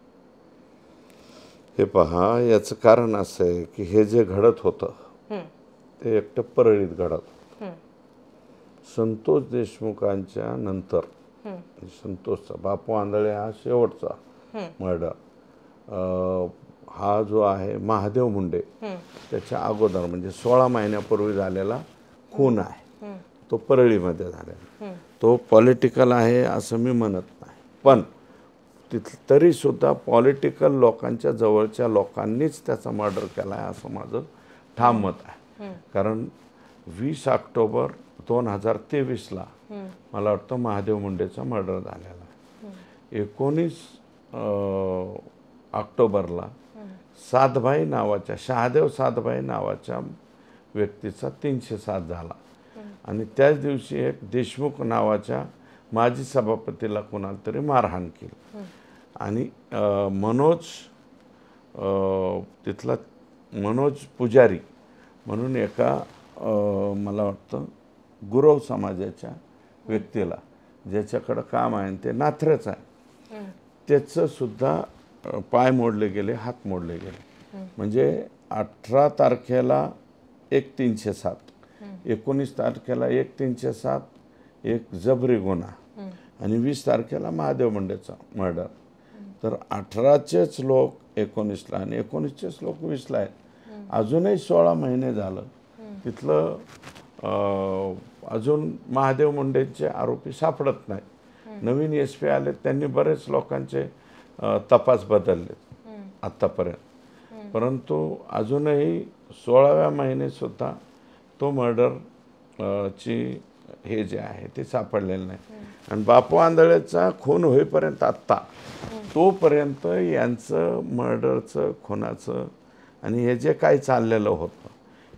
हे पहा, याचं कारण असं आहे की हे जे घडत होतं ते एकटं परळीत घडत. संतोष देशमुखांच्या नंतर संतोषचा बापू आंधळे हा शेवटचा मर्डर, हा जो आहे महादेव मुंडे त्याच्या अगोदर म्हणजे 16 महिन्यापूर्वी झालेला खून आहे, तो परळीमध्ये झालेला. तो पॉलिटिकल आहे असं मी म्हणत नाही, पण तरी सुद्धा पॉलिटिकल लोकांच्या जवळच्या लोकांनीच त्याचा मर्डर केला आहे असं माझं ठाम मत आहे. कारण 20 ऑक्टोबर 2023ला मला वाटतं महादेव मुंडेचा मर्डर झालेला आहे. 19 ऑक्टोबरला सातभाई नावाच्या, शहादेव सातभाई नावाच्या व्यक्तीचा 307 झाला, आणि त्याच दिवशी एक देशमुख नावाच्या माजी सभापतीला कोणाला तरी मारहाण केली. आणि तिथला मनोज पुजारी म्हणून एका मला वाटतं गुरव समाजाच्या व्यक्तीला, ज्याच्याकडं काम आहे ते नाथरच आहे, त्याचं सुद्धा पाय मोडले गेले, हात मोडले गेले. म्हणजे 18 तारखेला एक 307, 19 तारखेला एक 307, एक जबरी गुन्हा, आणि 20 तारखेला महादेव मुंडेचा मर्डर. तर 18चेच लोक 19ला आणि 19चेच लोक 20ला आहेत. अजूनही 16 महिने झालं तिथलं अजून महादेव मुंडेचे आरोपी सापडत नाही. नवीन SP आले, त्यांनी बरेच लोकांचे तपास बदलले आत्तापर्यंत, परंतु अजूनही 16व्या महिनेसुद्धा तो मर्डर ची हे जे आहे ते सापडलेलं नाही. आणि बापू आंधळेचा खून होईपर्यंत आत्ता तोपर्यंत यांचं मर्डरचं, खुनाचं आणि हे जे काही चाललेलं होतं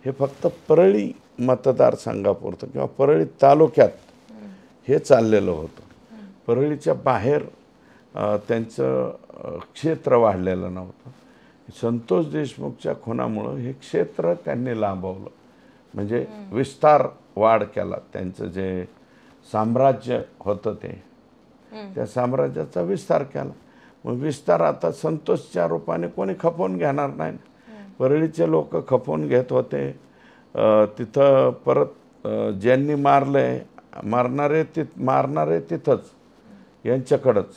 हे फक्त परळी मतदारसंघापुरतं किंवा परळी तालुक्यात हे चाललेलं होतं. परळीच्या बाहेर त्यांचं क्षेत्र वाढलेलं नव्हतं. संतोष देशमुखच्या खुनामुळं हे क्षेत्र त्यांनी लांबवलं, म्हणजे विस्तार वाढ केला. त्यांचं जे साम्राज्य होतं त्या साम्राज्याचा विस्तार केला. मग विस्तार आता संतोषच्या रूपाने कोणी खपवून घेणार नाही. परळीचे लोक खपवून घेत होते तिथं. परत ज्यांनी मारणारे तिथंच यांच्याकडंच,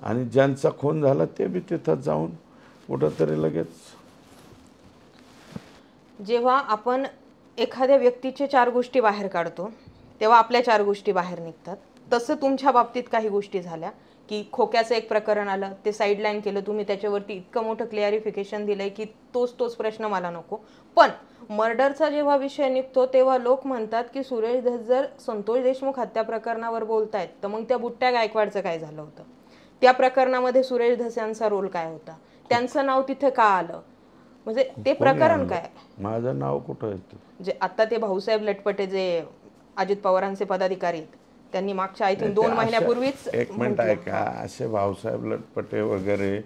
आणि ज्यांचा खून झाला ते बी तिथंच जाऊन कुठंतरी लगेच. जेव्हा आपण एखाद्या व्यक्तीचे 4 गोष्टी बाहेर काढतो तेव्हा आपल्या 4 गोष्टी बाहेर निघतात. तसं तुमच्या बाबतीत काही गोष्टी झाल्या की खोक्याचं एक प्रकरण आलं, ते साईडलाईन केलं तुम्ही, त्याच्यावरती इतकं मोठं क्लिअरिफिकेशन दिलंय की तोच प्रश्न मला नको. पण मर्डरचा जेव्हा विषय निघतो तेव्हा लोक म्हणतात की सुरेश धस जर संतोष देशमुख हत्या प्रकरणावर बोलतायत तर मग त्या बुट्ट्या गायकवाडचं काय झालं होतं, त्या प्रकरणामध्ये सुरेश धस यांचा रोल काय होता, त्यांचं नाव तिथे का आलं, म्हणजे ते प्रकरण काय. माझं नाव कुठं येतं? जे आता ते भाऊसाहेब लटपटे जे अजित पवारांचे पदाधिकारी आहेत त्यांनी मागच्या आय थिंक 2 महिन्यापूर्वीच. एक मिनिट ऐका, असे भाऊसाहेब लटपटे वगैरे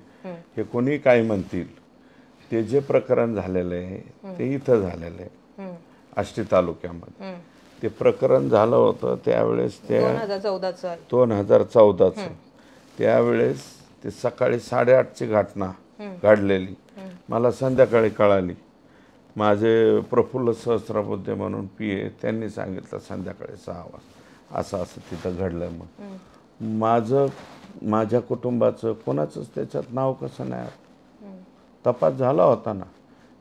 हे कोणी काही म्हणतील, ते जे प्रकरण झालेलं आहे ते इथं झालेलं आहे आष्टी तालुक्यामध्ये. ते प्रकरण झालं होतं त्यावेळेस, त्या 2014चं त्यावेळेस ते सकाळी 8:30ची घटना घडलेली मला संध्याकाळी कळाली. माझे प्रफुल्ल सहस्रबुद्धे म्हणून PA त्यांनी सांगितलं संध्याकाळी 6 वाजता असं असं तिथं घडलं. मग माझ्या कुटुंबाचं कोणाचंच त्याच्यात नाव कसं नाही आलं? तपास झाला होता ना.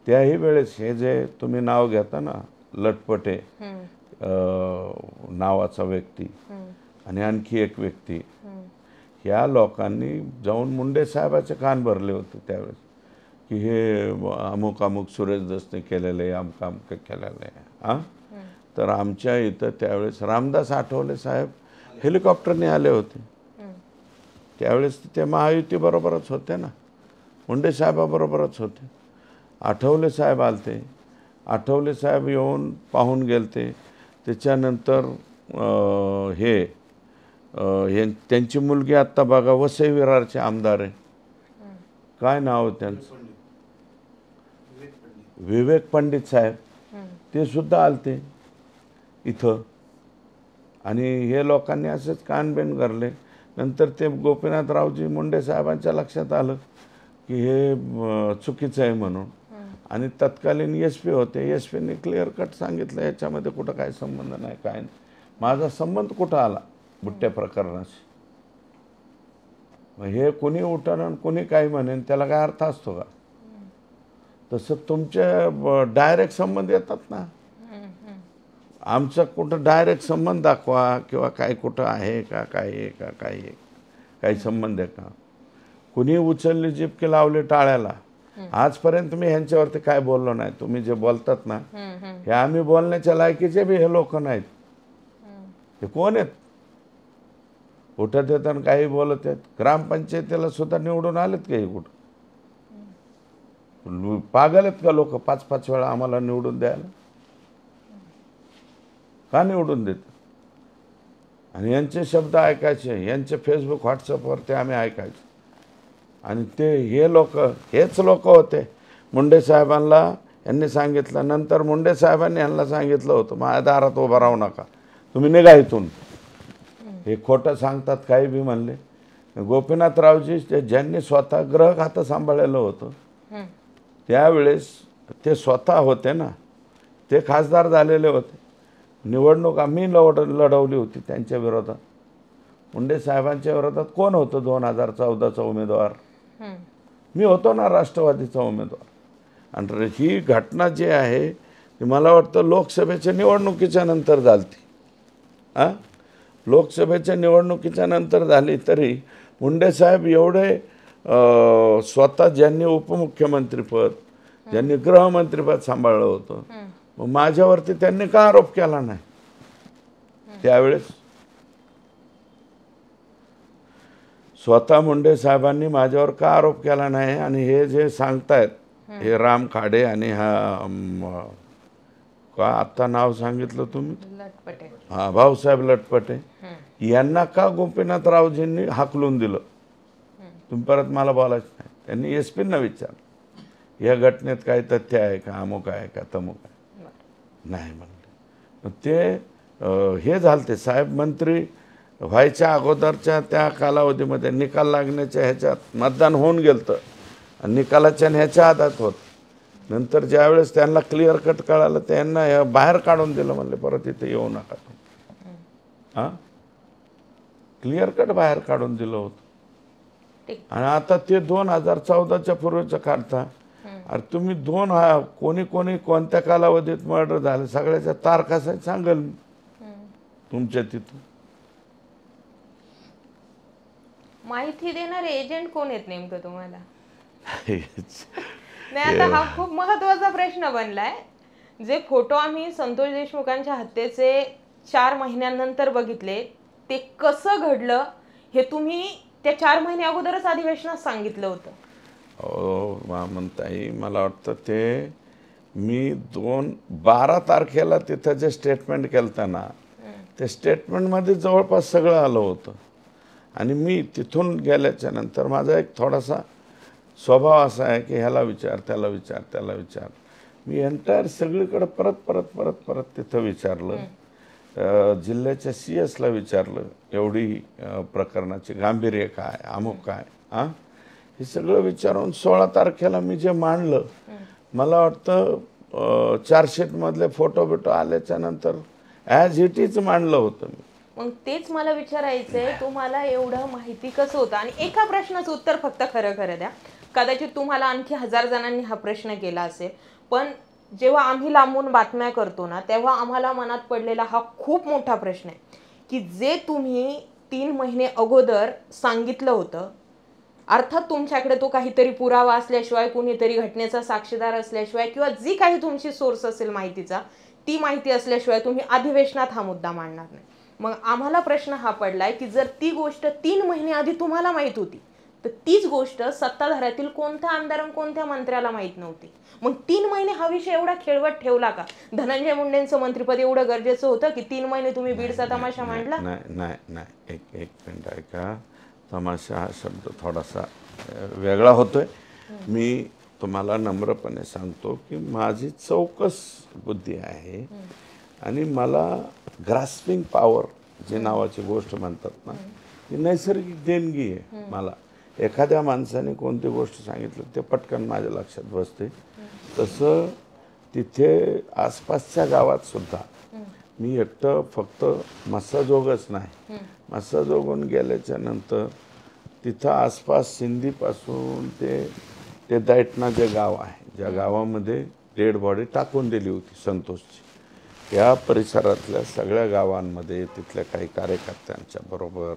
त्याही वेळेस हे जे तुम्ही नाव घेता ना, लटपटे नावाचा व्यक्ती आणि आणखी एक व्यक्ती, ह्या लोकांनी जाऊन मुंडे साहेबाचे कान भरले होते त्यावेळेस की हे अमुक अमुक सुरेश दसने केलेलं आहे, अमुक अमुक केलेलं आहे. तर आमच्या इथं त्यावेळेस रामदास आठवले साहेब हेलिकॉप्टरने आले होते. त्यावेळेस ते महायुतीबरोबरच होते ना, मुंडे साहेबाबरोबरच होते. आठवले साहेब आलते. आठवले साहेब येऊन पाहून गेलते. त्याच्यानंतर त्यांची मुलगी आत्ता बघा वसई विरारचे आमदार आहे, काय नाव आहे त्यांचं, विवेक पंडित साहेब, ते सुद्धा आलते इथं. आणि हे लोकांनी असेच कानबेन करले. नंतर ते गोपीनाथरावजी मुंडे साहेबांच्या लक्षात आलं की हे चुकीचं आहे म्हणून. आणि तत्कालीन SP होते. SPने क्लिअर कट सांगितलं याच्यामध्ये कुठं काय संबंध नाही, काय नाही. माझा संबंध कुठं आला बुट्ट्या प्रकरणाशी? हे कोणी उठण कोणी काही म्हणेन त्याला काय अर्थ असतो का? तसं तुमचे डायरेक्ट संबंध येतात ना. आमचा कुठं डायरेक्ट संबंध दाखवा किंवा काय कुठं आहे का, काय आहे का, काय आहे, काही संबंध आहे का? कुणी उचलली जिपके लावले टाळ्याला. आजपर्यंत मी ह्यांच्यावरती काय बोललो नाही. तुम्ही जे बोलतात ना, हे आम्ही बोलण्याच्या लायकीचे बी हे लोक नाहीत. हे कोण आहेत? उठत येतात काही बोलत आहेत. ग्रामपंचायतीला सुद्धा निवडून आलेत का हे कुठं? पागल आहेत का लोक 5-5 वेळा आम्हाला निवडून द्यायला? का निवडून देत? आणि यांचे शब्द ऐकायचे, यांचे फेसबुक व्हॉट्सअपवरती आम्ही ऐकायचे. आणि ते हे लोक हेच लोक होते. मुंडे साहेबांना यांनी सांगितलं. नंतर मुंडे साहेबांनी यांना सांगितलं होतं माझ्या दारात उभं राहू नका, तुम्ही निघा इथून. हे खोटं सांगतात काही बी म्हणले. गोपीनाथरावजी ज्यांनी स्वतः गृह खातं सांभाळलेलं होतं त्यावेळेस ते स्वतः होते ना, ते खासदार झालेले होते. निवडणूक आम्ही लढवली होती त्यांच्या विरोधात. मुंडे साहेबांच्या विरोधात कोण होतं 2014चा उमेदवार? मी होतो ना, राष्ट्रवादीचा उमेदवार. आणि ही घटना जी आहे ती मला वाटतं लोकसभेच्या निवडणुकीच्या नंतर झाली. लोकसभेच्या निवडणुकीच्या नंतर झाली. तरी मुंडे साहेब एवढे स्वतः ज्यांनी उपमुख्यमंत्रीपद, ज्यांनी गृहमंत्रीपद सांभाळलं होतं, मग माझ्यावरती त्यांनी का आरोप केला नाही त्यावेळेस? स्वतः मुंडे साहेबांनी माझ्यावर का आरोप केला नाही? आणि हे जे सांगतायत हे राम खाडे आणि हा का आत्ता नाव सांगितलं तुम्ही, लटपटे, हा भाऊसाहेब लटपटे, यांना का गोपीनाथरावजींनी हाकलून दिलं? तुम्ही परत मला बोलायचं नाही. त्यांनी SPना विचारलं या घटनेत काही तथ्य आहे का, अमुक आहे का, तमुक आहे? नाही म्हणले. ते हे झालते साहेब मंत्री व्हायच्या अगोदरच्या त्या कालावधीमध्ये निकाल लागण्याच्या ह्याच्यात मतदान होऊन गेलं आणि निकालाच्या ह्याच्या आधात होत. नंतर ज्यावेळेस त्यांना क्लिअर कट कळालं त्यांना बाहेर काढून दिलं. म्हणले परत इथे येऊ नका तुम्ही. क्लिअर कट बाहेर काढून दिलं होतं. आणि आता ते 2014च्या पूर्वीचं काढता. अरे तुम्ही कोणी कोणी कोणत्या कालावधीत मर्डर झाले सगळ्याच्या तारखा सांगेल तुमच्या तिथून. माहिती देणारे एजंट कोण आहेत नेमकं तुम्हाला? नाही, आता हा खूप महत्वाचा प्रश्न बनलाय. जे फोटो आम्ही संतोष देशमुखांच्या हत्येचे 4 महिन्यानंतर बघितले, ते कसं घडलं हे तुम्ही त्या 4 महिने अगोदरच अधिवेशनात सांगितलं होतं. म्हणताई मला वाटतं ते मी 12 तारखेला तिथं जे स्टेटमेंट केलं ना, ते स्टेटमेंटमध्ये जवळपास सगळं आलं होतं. आणि मी तिथून गेल्याच्या नंतर माझा एक थोडासा स्वभाव असा आहे की ह्याला विचार, त्याला विचार, त्याला विचार. मी एंटायर सगळीकडे परत परत परत परत तिथं विचारलं. जिल्ह्याच्या CS ला विचारलं एवढी प्रकरणाची गांभीर्य काय, अमुक काय, हे सगळं विचारून 16 तारखेला मी जे मांडलं, मला वाटतं चार्जशीटमधले फोटो बिटो आल्याच्या नंतर ॲज इट इज मांडलं होतं मी. मग तेच मला विचारायचंय, तुम्हाला एवढं माहिती कसं होतं? आणि एका प्रश्नाचं उत्तर फक्त खरं खरं द्या. कदाचित तुम्हाला आणखी 1000 जणांनी हा प्रश्न केला असेल, पण जेव्हा आम्ही लांबून बातम्या करतो ना, तेव्हा आम्हाला मनात पडलेला हा खूप मोठा प्रश्न आहे की जे तुम्ही 3 महिने अगोदर सांगितलं होतं, अर्थात तुमच्याकडे तो काहीतरी पुरावा असल्याशिवाय, कुणीतरी घटनेचा साक्षीदार असल्याशिवाय, किंवा जी काही तुमची सोर्स असेल माहितीचा, ती माहिती असल्याशिवाय तुम्ही अधिवेशनात हा मुद्दा मांडणार नाही. मग आम्हाला प्रश्न हा पडलाय की जर ती गोष्ट 3 महिने आधी तुम्हाला माहित होती, तर तीच गोष्ट सत्ताधाऱ्यातील कोणत्या आमदार कोणत्या मंत्र्याला माहित नव्हती. मग 3 महिने हा विषय एवढा खेळवत ठेवला का? धनंजय मुंडेंचं मंत्रिपद एवढं गरजेचं होतं की 3 महिने तुम्ही बीडचा तमाशा मांडला? नाही नाही नाही, एक मिनिट ऐका. तमाशा हा शब्द थोडासा वेगळा होतोय. मी तुम्हाला नम्रपणे सांगतो की माझी चौकस बुद्धी आहे आणि मला ग्रास्पिंग पॉवर जे नावाची गोष्ट म्हणतात ना, ही नैसर्गिक देणगी आहे. मला एखाद्या माणसाने कोणती गोष्ट सांगितली ते पटकन माझ्या लक्षात बसते. तसं तिथे आसपासच्या गावात सुद्धा मी एकटं फक्त मस्साजोगच नाही, मस्साजोगून गेल्याच्या नंतर तिथं आसपास सिंधीपासून ते दैठणा जे गाव आहे, ज्या गावामध्ये डेड बॉडी टाकून दिली होती संतोषची, या परिसरातल्या सगळ्या गावांमध्ये तिथल्या काही कार्यकर्त्यांच्या बरोबर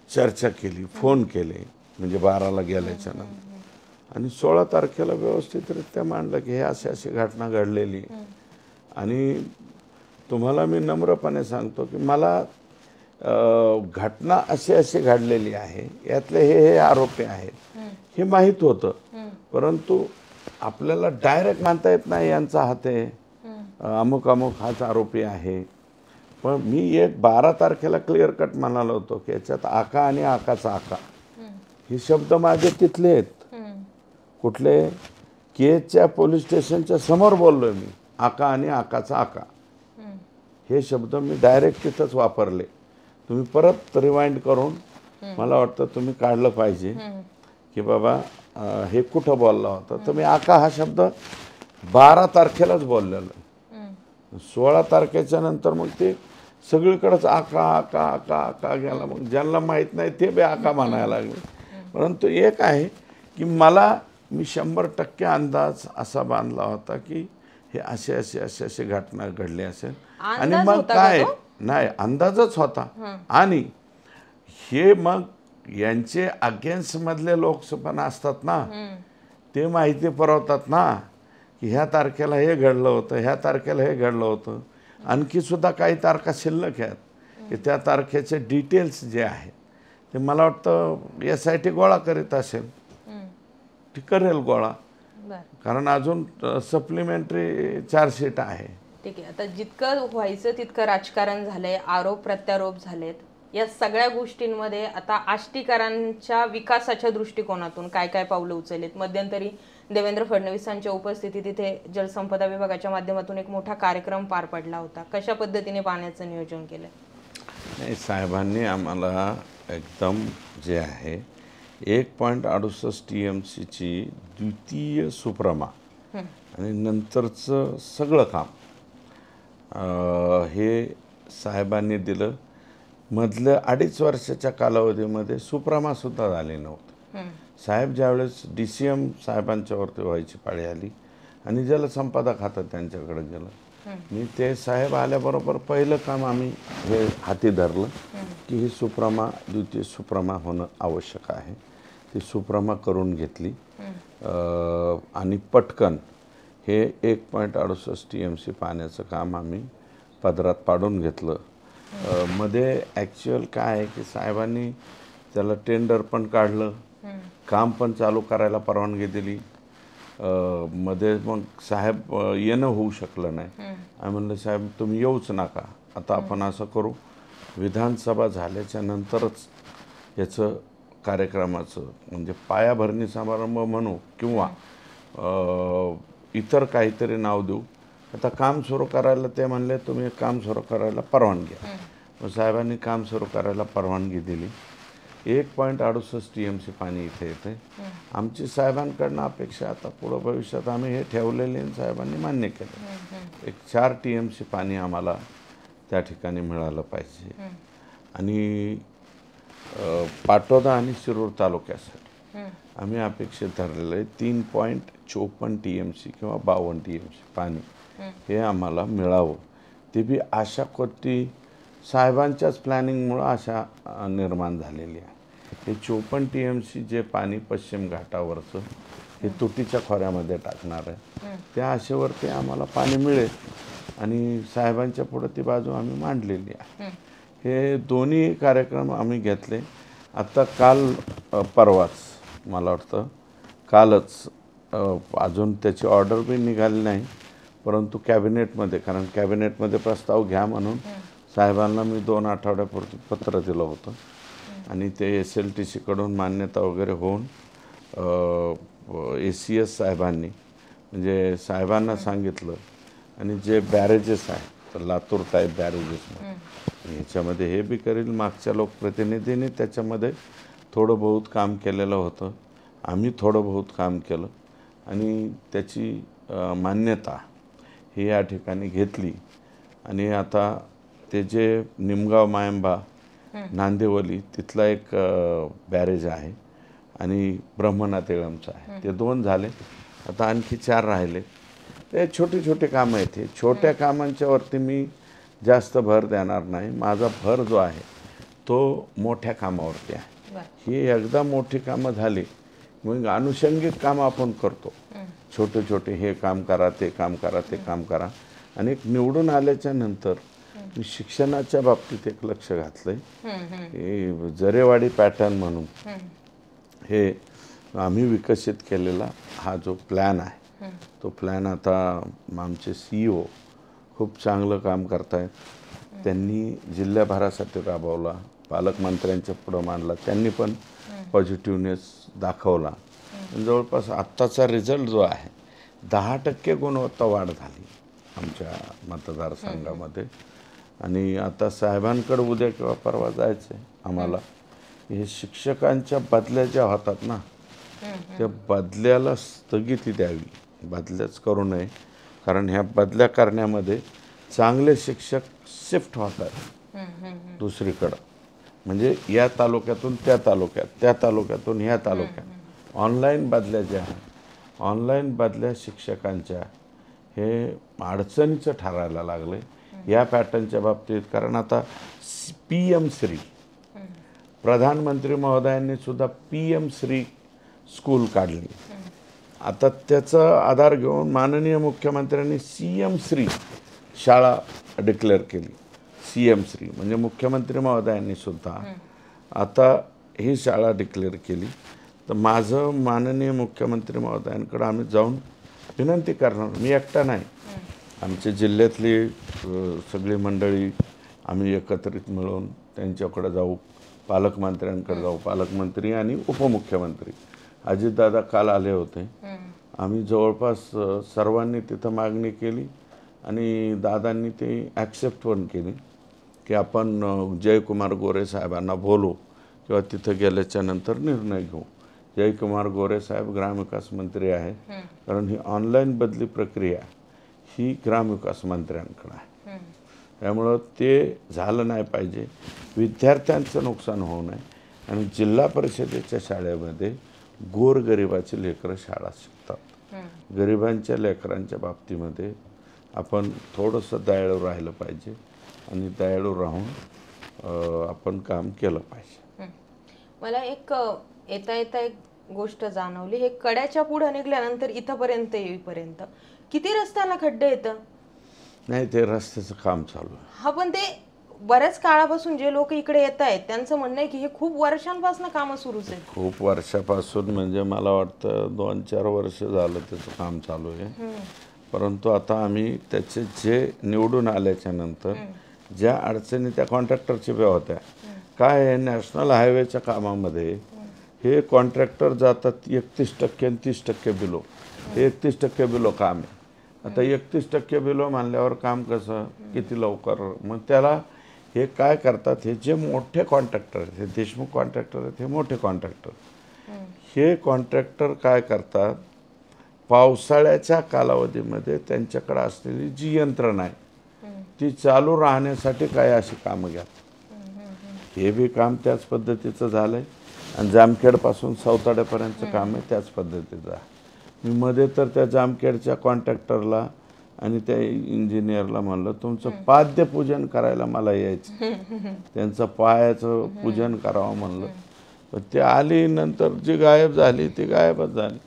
चर्चा केली, फोन केले, म्हणजे 12ला गेल्याच्या नंतर, आणि 16 तारखेला व्यवस्थितरित्या मांडलं की हे अशी अशी घटना घडलेली. आणि तुम्हाला मी नम्रपणे सांगतो की मला घटना अशी अशी घडलेली आहे, यातले हे आरोपी आहेत हे माहीत होतं, परंतु आपल्याला डायरेक्ट मानता येत नाही यांचा हात आहे, अमुक अमुक हाच आरोपी आहे. पण मी एक 12 तारखेला क्लिअर कट म्हणालो होतो की याच्यात आका आणि आकाचा आका हे शब्द माझे तिथले आहेत. कुठले? केजच्या पोलीस स्टेशनच्या समोर बोललोय मी, आका आणि आकाचा आका हे शब्द मी डायरेक्ट तिथंच वापरले. तुम्ही परत रिवाइंड करून मला वाटतं तुम्ही काढलं पाहिजे की बाबा हे कुठं बोलला होता. तर मी आका हा शब्द 12 तारखेलाच बोललेलो. 16 तारखेच्या नंतर मग ते सगळीकडेच आका आका आका आका गेला. मग ज्यांना माहीत नाही ते बी आका म्हणायला लागले. परंतु एक आहे की मी 100% अंदाज असा बांधला होता की हे असे घटना घडली असेल. आणि मग काय नाही, अंदाजच होता. आणि हे मग यांचे अगेन्स्ट मधले लोक पण असतात ना, ते माहिती पुरवतात ना की ह्या तारखेला हे घडलं होतं, ह्या तारखेला हे घडलं होतं. आणखी सुद्धा काही तारखा शिल्लक आहेत की त्या तारखेचे डिटेल्स जे आहेत ते मला वाटतं SIT गोळा करीत असेल, ती करेल गोळा, कारण अजून सप्लिमेंटरी चार्जशीट आहे. ठीक आहे. आता जितकं व्हायचं तितकं राजकारण झालंय, आरोप प्रत्यारोप झालेत. या सगळ्या गोष्टींमध्ये आता आष्टीकरांच्या विकासाच्या दृष्टिकोनातून काय काय पावलं उचललेत? मध्यंतरी देवेंद्र फडणवीसांच्या उपस्थितीत तिथे जलसंपदा विभागाच्या माध्यमातून एक मोठा कार्यक्रम पार पडला होता. कशा पद्धतीने पाण्याचं नियोजन केलं? नाही, साहेबांनी आम्हाला एकदम जे आहे 1.68 TMCची द्वितीय सुप्रमा आणि नंतरचं सगळं काम हे साहेबांनी दिलं. मधलं 2.5 वर्षाच्या कालावधीमध्ये सुप्रमा सुद्धा झाली नव्हती. साहेब ज्यावेळेस DCM साहेबांच्यावरती व्हायची पाळी आली आणि जलसंपदा खातं त्यांच्याकडे गेलं, मी ते साहेब आल्याबरोबर पहिलं काम आम्ही हे हाती धरलं की ही सुप्रमा द्वितीय सुप्रमा होणं आवश्यक आहे. ती सुप्रमा करून घेतली आणि पटकन हे 1.68 TMC पाण्याचं काम आम्ही पदरात पाडून घेतलं. मध्ये ॲक्च्युअल काय आहे की साहेबांनी त्याला टेंडर पण काढलं, काम पण चालू करायला परवानगी दिली. मध्ये मग साहेब येणं होऊ शकलं नाही. आम्ही म्हणलं साहेब तुम्ही येऊच नका, आता आपण असं करू, विधानसभा झाल्याच्या नंतरच याचं कार्यक्रमाचं म्हणजे पायाभरणी समारंभ म्हणू किंवा इतर काहीतरी नाव देऊ. आता काम सुरू करायला ते म्हणले तुम्ही काम सुरू करायला परवानगी. मग साहेबांनी काम सुरू करायला परवानगी दिली 1.68 TMC पाणी इथे येते. आमची साहेबांकडनं अपेक्षा आता पुढं भविष्यात आम्ही हे ठेवलेले आणि साहेबांनी मान्य केलं. एक 4 TMC पाणी आम्हाला त्या ठिकाणी मिळालं पाहिजे. आणि पाटोदा आणि शिरूर तालुक्यासाठी आम्ही अपेक्षित धरलेलं आहे 3.54 TMC किंवा 52 TMC पाणी हे आम्हाला मिळावं. ते बी आशा कोटी साहेबांच्याच प्लॅनिंगमुळं आशा निर्माण झालेली आहे. हे 54 TMC जे पाणी पश्चिम घाटावरचं हे तुटीच्या खोऱ्यामध्ये टाकणार आहे, त्या आशेवरती आम्हाला पाणी मिळेल आणि साहेबांच्या पुढं ती बाजू आम्ही मांडलेली आहे. हे दोन्ही कार्यक्रम आम्ही घेतले. आता काल परवाच मला वाटतं कालच अजून त्याची ऑर्डर बी निघाली नाही, परंतु कॅबिनेटमध्ये, कारण कॅबिनेटमध्ये प्रस्ताव घ्या म्हणून साहेबांना मी 2 आठवड्यापूर्वी पत्र दिलं होतं आणि ते SLTCकडून मान्यता वगैरे होऊन ACS साहेबांनी म्हणजे साहेबांना सांगितलं आणि जे बॅरेजेस आहेत तर लातूर टाईप बॅरेजेस ह्याच्यामध्ये हे बी करेल. मागच्या लोकप्रतिनिधींनी त्याच्यामध्ये थोडं बहुत काम केलेलं होतं, आम्ही थोडं बहुत काम केलं आणि त्याची मान्यता ही या ठिकाणी घेतली. आणि आता ते जे निमगाव मायंबा नांदेवली तिथला एक बॅरेज आहे आणि ब्रह्मनाथ येळमचा आहे, ते 2 झाले. आता आणखी 4 राहिले. ते छोटे छोटे कामं आहेत. हे छोट्या कामांच्या वरती मी जास्त भर देणार नाही. माझा भर जो आहे तो मोठ्या कामावरती आहे. ही एकदा मोठी कामं झाली मग अनुषंगिक कामं आपण करतो, छोटे छोटे, हे काम करा, ते काम करा, ते काम करा. आणि एक निवडून आल्याच्या नंतर मी शिक्षणाच्या बाबतीत एक लक्ष घातलंय. हे जरेवाडी पॅटर्न म्हणून हे आम्ही विकसित केलेला हा जो प्लॅन आहे तो प्लॅन आता आमचे CEO खूप चांगलं काम करतायत. त्यांनी जिल्ह्याभरासाठी राबवला, पालकमंत्र्यांच्या पुढं मांडला, त्यांनी पण पॉझिटिव्हनेस दाखवला. जवळपास आत्ताचा रिझल्ट जो आहे 10% गुणवत्ता वाढ झाली आमच्या मतदारसंघामध्ये. आणि आता साहेबांकडे उद्या किंवा परवा जायचं आहे आम्हाला. हे शिक्षकांच्या बदल्या ज्या होतात ना त्या बदल्याला स्थगिती द्यावी, बदल्याच करू नये. कारण ह्या बदल्या करण्यामध्ये चांगले शिक्षक शिफ्ट होतात दुसरीकडं, म्हणजे या तालुक्यातून त्या तालुक्यात, त्या तालुक्यातून ह्या तालुक्यात. ऑनलाईन बदल्या ज्या आहेत, ऑनलाईन बदल्या शिक्षकांच्या हे अडचणीचं ठरायला लागले या पॅटर्नच्या बाबतीत. कारण आता PM श्री प्रधानमंत्री महोदयांनी सुद्धा PM श्री स्कूल काढली. आता त्याचा आधार घेऊन माननीय मुख्यमंत्र्यांनी CM श्री शाळा डिक्लेअर केली. CM श्री म्हणजे मुख्यमंत्री महोदयांनी सुद्धा आता ही शाळा डिक्लेअर केली. तर माझं माननीय मुख्यमंत्री महोदयांकडे आम्ही जाऊन विनंती करणार, मी एकटा नाही, आमच्या जिल्ह्यातली सगळी मंडळी आम्ही एकत्रित मिळून त्यांच्याकडे जाऊ, पालकमंत्र्यांकडे जाऊ. पालकमंत्री आणि उपमुख्यमंत्री अजितदादा काल आले होते. आम्ही जवळपास सर्वांनी तिथं मागणी केली आणि दादांनी ते ॲक्सेप्ट पण केली की आपण जयकुमार गोरे साहेबांना बोलू किंवा तिथं गेल्याच्या नंतर निर्णय घेऊ. जयकुमार गोरे साहेब ग्रामविकास मंत्री आहे, कारण ही ऑनलाईन बदली प्रक्रिया ही ग्रामविकास मंत्र्यांकडे आहे. त्यामुळं ते झालं नाही पाहिजे, विद्यार्थ्यांचं नुकसान होऊ नये. आणि जिल्हा परिषदेच्या शाळेमध्ये गोरगरिबाची लेकरं शाळा शिकतात. गरिबांच्या लेकरांच्या बाबतीमध्ये आपण थोडंसं दयाळू राहिलं पाहिजे आणि दयाळू राहून आपण काम केलं पाहिजे. मला एक येता येता एक गोष्ट जाणवली. हे कड्याच्या पुढे निघाल्यानंतर इथपर्यंत येईपर्यंत किती रस्त्याला खड्डे येतं? नाही, ते रस्त्याचं काम चालू आहे. हा, पण ते बऱ्याच काळापासून जे लोक इकडे येत आहेत त्यांचं म्हणणं आहे की हे खूप वर्षांपासून कामं सुरूच आहेत. खूप वर्षापासून म्हणजे मला वाटतं 2-4 वर्ष झालं त्याचं काम चालू आहे. परंतु आता आम्ही त्याचे जे निवडून आल्याच्या नंतर ज्या अडचणी त्या कॉन्ट्रॅक्टरच्या बी होत्या. काय आहे, नॅशनल हायवेच्या कामामध्ये हे कॉन्ट्रॅक्टर जातात 31% आणि 30% बिलो. हे 31% बिलो काम आहे. आता 31% बिलो मानल्यावर काम कसं किती लवकर, मग त्याला हे काय करतात, हे जे मोठे कॉन्ट्रॅक्टर आहेत, हे देशमुख कॉन्ट्रॅक्टर आहेत, हे मोठे कॉन्ट्रॅक्टर, हे कॉन्ट्रॅक्टर काय करतात, पावसाळ्याच्या कालावधीमध्ये त्यांच्याकडे असलेली जी यंत्रणा आहे ती चालू राहण्यासाठी काय अशी कामं घ्या. हे बी काम त्याच पद्धतीचं झालंय आणि जामखेडपासून सौताड्यापर्यंतचं काम आहे त्याच पद्धतीचं आहे. मी मध्ये तर त्या जामखेडच्या कॉन्ट्रॅक्टरला आणि त्या इंजिनियरला म्हणलं तुमचं पाद्यपूजन करायला मला यायचं, त्यांचं पायाचं पूजन करावं म्हणलं. पण ते आली नंतर जी गायब झाली ती गायबच झाली.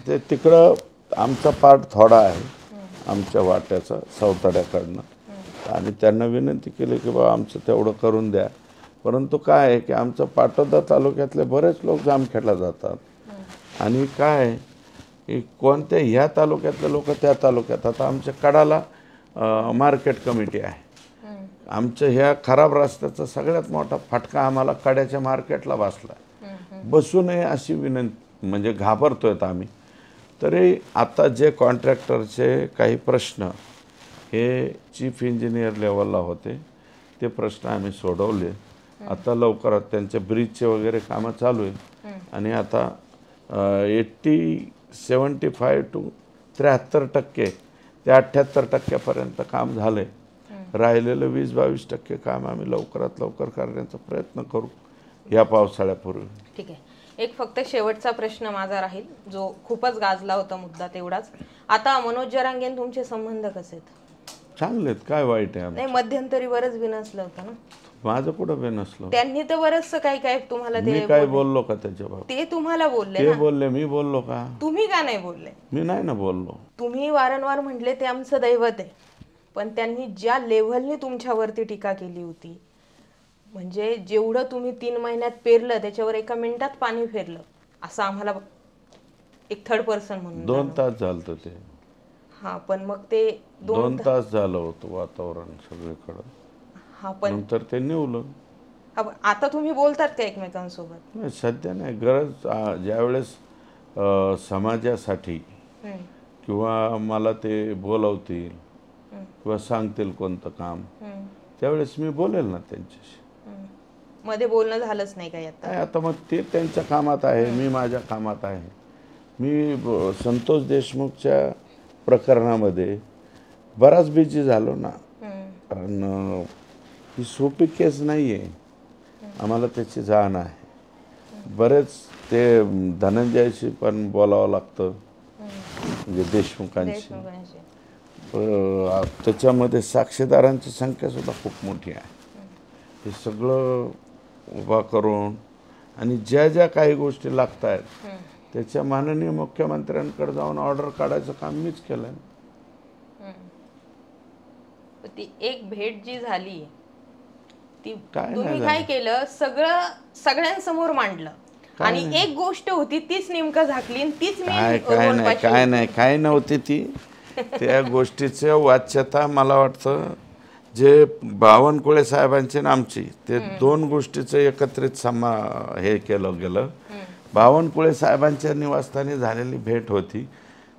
ते तिकडं आमचा पार्ट थोडा आहे आमच्या वाट्याचा सौताड्याकडनं, आणि त्यांना विनंती केली की बाबा आमचं तेवढं करून द्या. परंतु काय आहे की आमचं पाटोदा तालुक्यातले बरेच लोक जामखेडला जातात, आणि काय आहे की कोणत्या ह्या तालुक्यातले लोक त्या तालुक्यात. आता आमच्या कडाला मार्केट कमिटी आहे. आमच्या ह्या खराब रस्त्याचा सगळ्यात मोठा फटका आम्हाला कड्याच्या मार्केटला बसला. बसू नये अशी विनंती, म्हणजे घाबरतोय आम्ही. तरी आता जे कॉन्ट्रॅक्टरचे काही प्रश्न हे चीफ इंजिनियर लेवलला होते, ते प्रश्न आम्ही सोडवले. आता लवकरात त्यांच्या ब्रिजचे वगैरे कामं चालू आहे, आणि आता 75 to 73% ते 78% काम झालं आहे. राहिलेलं 20-22% काम आम्ही लवकरात लवकर करण्याचा प्रयत्न करू या पावसाळ्यापूर्वी. ठीक आहे. एक फक्त शेवटचा प्रश्न माझा राहील, जो खूपच गाजला होता मुद्दा तेवढाच. आता मनोज जरांगेन तुमचे संबंध कसे आहेत? चांगले आहेत, काय वाईट आहे. नाही, मध्यंतरी बरंच बिनसलं होतं ना. माझं कुठं बिनसलं? त्यांनी तर बरंचसं काय तुम्हाला मी काय बोललो का त्याच्या बाबतीत? ते तुम्हाला बोलले ते ना. बोलले, मी बोललो का? तुम्ही का नाही बोलले? मी नाही ना बोललो. तुम्ही वारंवार म्हटले ते आमचं दैवत आहे, पण त्यांनी ज्या लेव्हलने तुमच्यावरती टीका केली होती, म्हणजे जेवढं तुम्ही 3 महिन्यात पेरलं त्याच्यावर 1 मिनिटात पाणी फेरलं, असं आम्हाला एक थर्ड पर्सन म्हणून 2 तास झालं ते. हा, पण मग ते 2 तास झालं होतं वातावरण सगळीकडं. हा, पण नंतर ते निवलं. आता तुम्ही बोलतात का एकमेकांसोबत? नाही, सध्या नाही. गरज ज्यावेळेस समाजासाठी किंवा मला ते बोलवतील किंवा सांगतील कोणतं काम, त्यावेळेस मी बोलेल ना त्यांच्याशी. मध्ये बोलणं झालंच नाही काय आता? नाही, आता मग ते त्यांच्या कामात आहे, मी माझ्या कामात आहे. मी संतोष देशमुखच्या प्रकरणामध्ये बराच बिझी झालो ना, कारण ही सोपी केस नाही आहे. आम्हाला त्याची जाण आहे. बरेच ते धनंजयशी पण बोलावं लागतं, म्हणजे देशमुखांशी. त्याच्यामध्ये साक्षीदारांची संख्यासुद्धा खूप मोठी आहे. हे सगळं उभा करून आणि ज्या ज्या काही गोष्टी लागत आहेत त्याच्या माननीय मुख्यमंत्र्यांकडे जाऊन ऑर्डर काढायचं काम मीच केलं. ती एक भेट जी झाली ती काय तुम्ही काय केलं, सगळ्यांसमोर मांडलं, आणि एक गोष्ट होती तीच नेमकं झाकली, आणि तीच मी काय नव्हती ती. त्या गोष्टीचं वाच्यता मला वाटतं जे बावनकुळे साहेबांचे आणि आमची, ते 2 गोष्टीचं एकत्रित हे केलं गेलं. बावनकुळे साहेबांच्या निवासस्थानी झालेली भेट होती,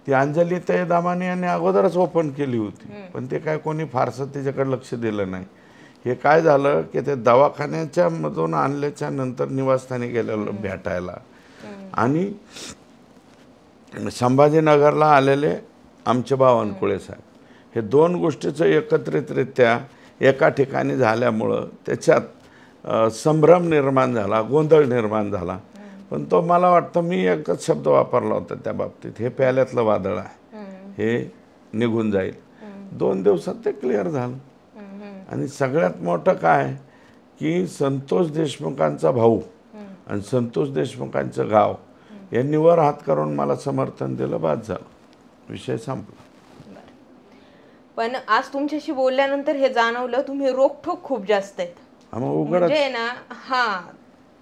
ती अंजली दामाने यांनी अगोदरच ओपन केली होती, पण ते काय कोणी फारसं त्याच्याकडे लक्ष दिलं नाही. हे काय झालं की ते दवाखान्याच्या मधून आणल्याच्या नंतर निवासस्थानी गेलेलं भेटायला, आणि संभाजीनगरला आलेले आमचे बावनकुळे साहेब, हे 2 गोष्टीचं एकत्रितरित्या एका ठिकाणी झाल्यामुळं त्याच्यात संभ्रम निर्माण झाला, गोंधळ निर्माण झाला. पण तो मला वाटतं मी एकच शब्द वापरला होता त्या बाबतीत, हे प्याल्यातलं वादळ आहे, हे निघून जाईल. 2 दिवसात ते क्लिअर झालं. आणि सगळ्यात मोठं काय की संतोष देशमुखांचा भाऊ आणि संतोष देशमुखांचं गाव यांनी वर हात करून मला समर्थन दिलं, बाद झालं, विषय संपला. पण आज तुमच्याशी बोलल्यानंतर हे जाणवलं तुम्ही रोखठोक खूप जास्त आहेत, म्हणजे ना. हा,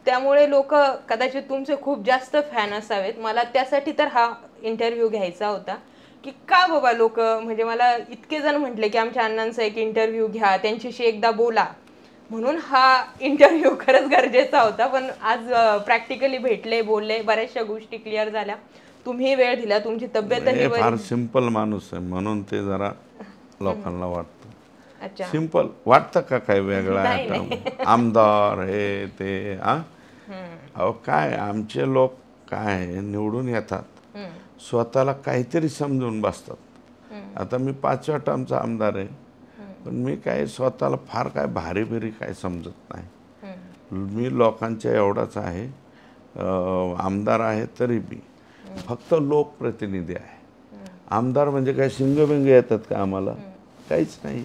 त्यामुळे लोक कदाचित तुमचे खूप जास्त फॅन असावेत. मला त्यासाठी तर हा इंटरव्ह्यू घ्यायचा होता की का बाबा लोक, म्हणजे मला इतके जण म्हटले की आमच्या अण्णांचा एक इंटरव्ह्यू घ्या, त्यांच्याशी एकदा बोला, म्हणून हा इंटरव्ह्यू खरंच गरजेचा होता. पण आज प्रॅक्टिकली भेटले, बोलले, बऱ्याचशा गोष्टी क्लिअर झाल्या. तुम्ही वेळ दिला, तुमची तब्येतही फार सिंपल माणूस आहे म्हणून ते जरा लोकांना वाटतं. अच्छा. सिंपल वाटतं का काही वेगळं आहे आता? आमदार हे ते अहो काय आमचे लोक काय निवडून येतात, स्वतःला काहीतरी समजून बसतात. आता मी 5व्या टर्मचा आमदार आहे, पण मी काय स्वतःला फार काय भारी बिरी काय समजत नाही. मी लोकांच्या एवढाच आहे, आमदार आहे तरी बी फक्त लोकप्रतिनिधी आहे. आमदार म्हणजे काय शिंगबिंग येतात का आम्हाला? काहीच नाही.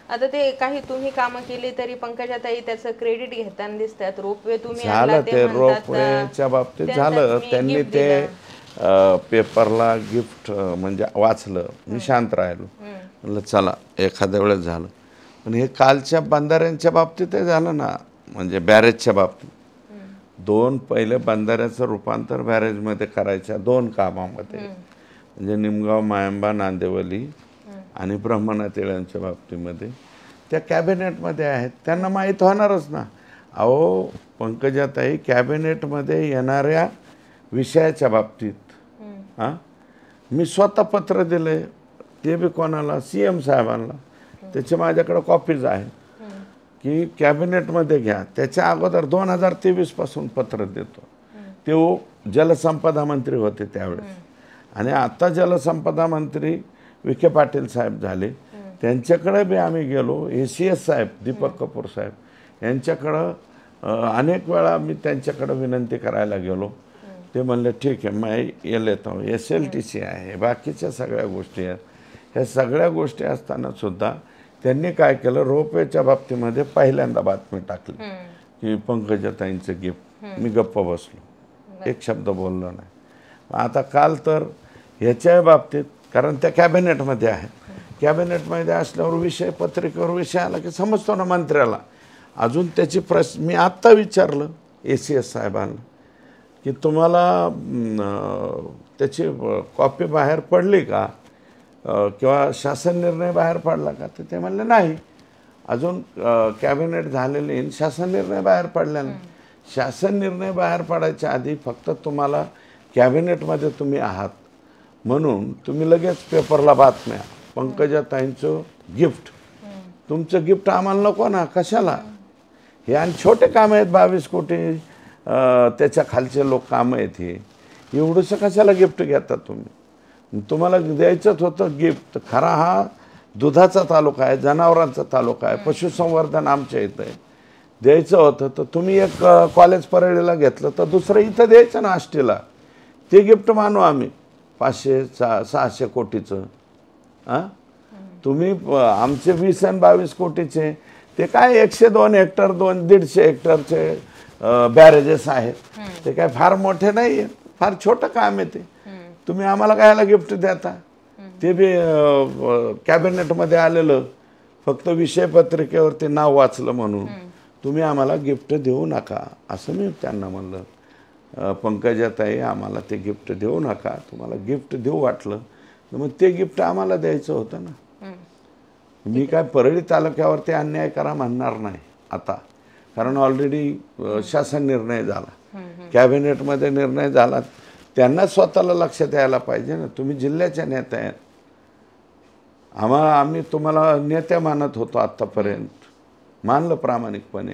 आता ते काही तुम्ही कामं केली तरी पंकजाताई त्याचं क्रेडिट घेताना दिसतात. रोपवे तुम्ही आणला झालं ते म्हणतात, रोपवेच्या बाबतीत त्यांना झालं. तुम्ही त्यांनी gift ते दिलं. पेपरला गिफ्ट म्हणजे वाचलं, मी शांत राहिलो. म्हणलं चला एखाद्या वेळेस झालं. पण हे कालच्या बंधाऱ्यांच्या बाबतीत झालं ना, म्हणजे बॅरेजच्या बाबतीत. 2 पहिले बंधाऱ्याचं रूपांतर बॅरेजमध्ये करायच्या 2 कामामध्ये, म्हणजे निमगाव मायंबा नांदेवली आणि ब्रह्मनाथ येळ्यांच्या बाबतीमध्ये त्या कॅबिनेटमध्ये आहेत. त्यांना माहीत होणारच ना. अहो पंकजाताई, कॅबिनेटमध्ये येणाऱ्या विषयाच्या बाबतीत मी स्वतः पत्र दिले, ते बी कोणाला, CM साहेबांना. त्याचे माझ्याकडे कॉपीज आहेत की कॅबिनेटमध्ये घ्या. त्याच्या अगोदर 2023 पासून पत्र देतो. ते जलसंपदा मंत्री होते त्यावेळेस, आणि आता जलसंपदा मंत्री विखे पाटील साहेब झाले. त्यांच्याकडे बी आम्ही गेलो. ACS साहेब दीपक कपूर साहेब यांच्याकडं अनेक वेळा मी त्यांच्याकडे विनंती करायला गेलो. ते म्हणले ठीक आहे, मी येतो. SLTC आहे, बाकीच्या सगळ्या गोष्टी आहेत. ह्या सगळ्या गोष्टी असताना सुद्धा त्यांनी काय केलं, रोपवेच्या बाबतीमध्ये पहिल्यांदा बातमी टाकली की पंकजाताईंचं गिफ्ट. मी गप्प बसलो, एक शब्द बोललो नाही. आता काल तर ह्याच्या बाबतीत, कारण त्या कॅबिनेटमध्ये आहेत, कॅबिनेटमध्ये असल्यावर विषय पत्रिकेवर विषय आला की समजतो ना मंत्र्याला. अजून त्याची मी आत्ता विचारलं ACS साहेबांना की तुम्हाला त्याची कॉपी बाहेर पडली का, किंवा शासन निर्णय बाहेर पडला का? तर ते म्हणले नाही, अजून कॅबिनेट झालेले शासन निर्णय बाहेर पडला नाही. शासन निर्णय बाहेर पडायच्या आधी फक्त तुम्हाला कॅबिनेटमध्ये तुम्ही आहात म्हणून तुम्ही लगेच पेपरला बातम्या, पंकजाताईंचं गिफ्ट. तुमचं गिफ्ट आम्हाला नको ना, कशाला? हे आणि छोटे काम आहेत, 22 कोटी त्याच्या खालचे लोक कामं आहेत. हे एवढंसं कशाला गिफ्ट घेतात तुम्ही? तुम्हाला द्यायचंच होतं गिफ्ट. खरा हा दुधाचा तालुका आहे, जनावरांचा तालुका आहे, पशुसंवर्धन आमच्या इथं आहे. द्यायचं होतं तर तुम्ही एक कॉलेज परळीला घेतलं तर दुसरं इथं द्यायचं ना आष्टीला. ते गिफ्ट मानू आम्ही 500-600 कोटीचं. तुम्ही आमचे 20 आणि 22 कोटीचे ते काय 102 हेक्टर 150 हेक्टरचे बॅरेजेस आहेत. ते काय फार मोठे नाही आहेत, फार छोटं काम आहे ते. तुम्ही आम्हाला कायला गिफ्ट देता? ते बी कॅबिनेटमध्ये आलेलं, फक्त विषय पत्रिकेवरती नाव वाचलं म्हणून तुम्ही आम्हाला गिफ्ट देऊ नका, असं मी त्यांना म्हणलं. पंकजाताई, आम्हाला ते गिफ्ट देऊ नका. तुम्हाला गिफ्ट देऊ वाटलं तर मग ते गिफ्ट आम्हाला द्यायचं होतं ना. मी काय परळी तालुक्यावरती अन्याय करा म्हणणार नाही आता, कारण ऑलरेडी शासन निर्णय झाला, कॅबिनेटमध्ये निर्णय झाला. त्यांना स्वतःला लक्षात यायला पाहिजे ना. तुम्ही जिल्ह्याच्या नेत्या आहेत, आम्ही तुम्हाला नेत्या मानत होतो आत्तापर्यंत, मानलं प्रामाणिकपणे.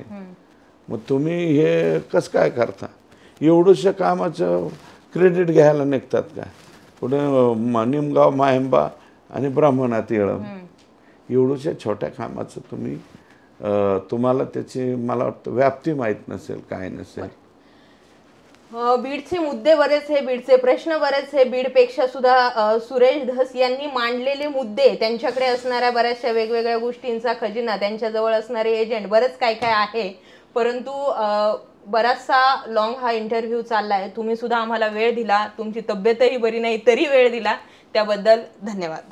मग तुम्ही हे कसं काय करता? एवढंशा कामाचं क्रेडिट घ्यायला निघतात का? पुढे निमगाव मायंबा आणि ब्रह्मनाथ येळम, एवढ्याशा छोट्या कामाचं तुम्ही तुम्हाला त्याची मला वाटतं व्याप्ती माहीत नसेल, काय नसेल. बीडचे मुद्दे बरेच आहे, बीडचे प्रश्न बरेच आहे. बीडपेक्षा सुद्धा सुरेश धस यांनी मांडलेले मुद्दे, त्यांच्याकडे असणाऱ्या बऱ्याचशा वेगवेगळ्या गोष्टींचा खजिना, त्यांच्याजवळ असणारे एजंट, बरंच काय काय आहे. परंतु बराचसा लॉंग हा इंटरव्ह्यू चालला आहे. तुम्ही सुद्धा आम्हाला वेळ दिला, तुमची तब्येतही बरी नाही तरी वेळ दिला, त्याबद्दल धन्यवाद.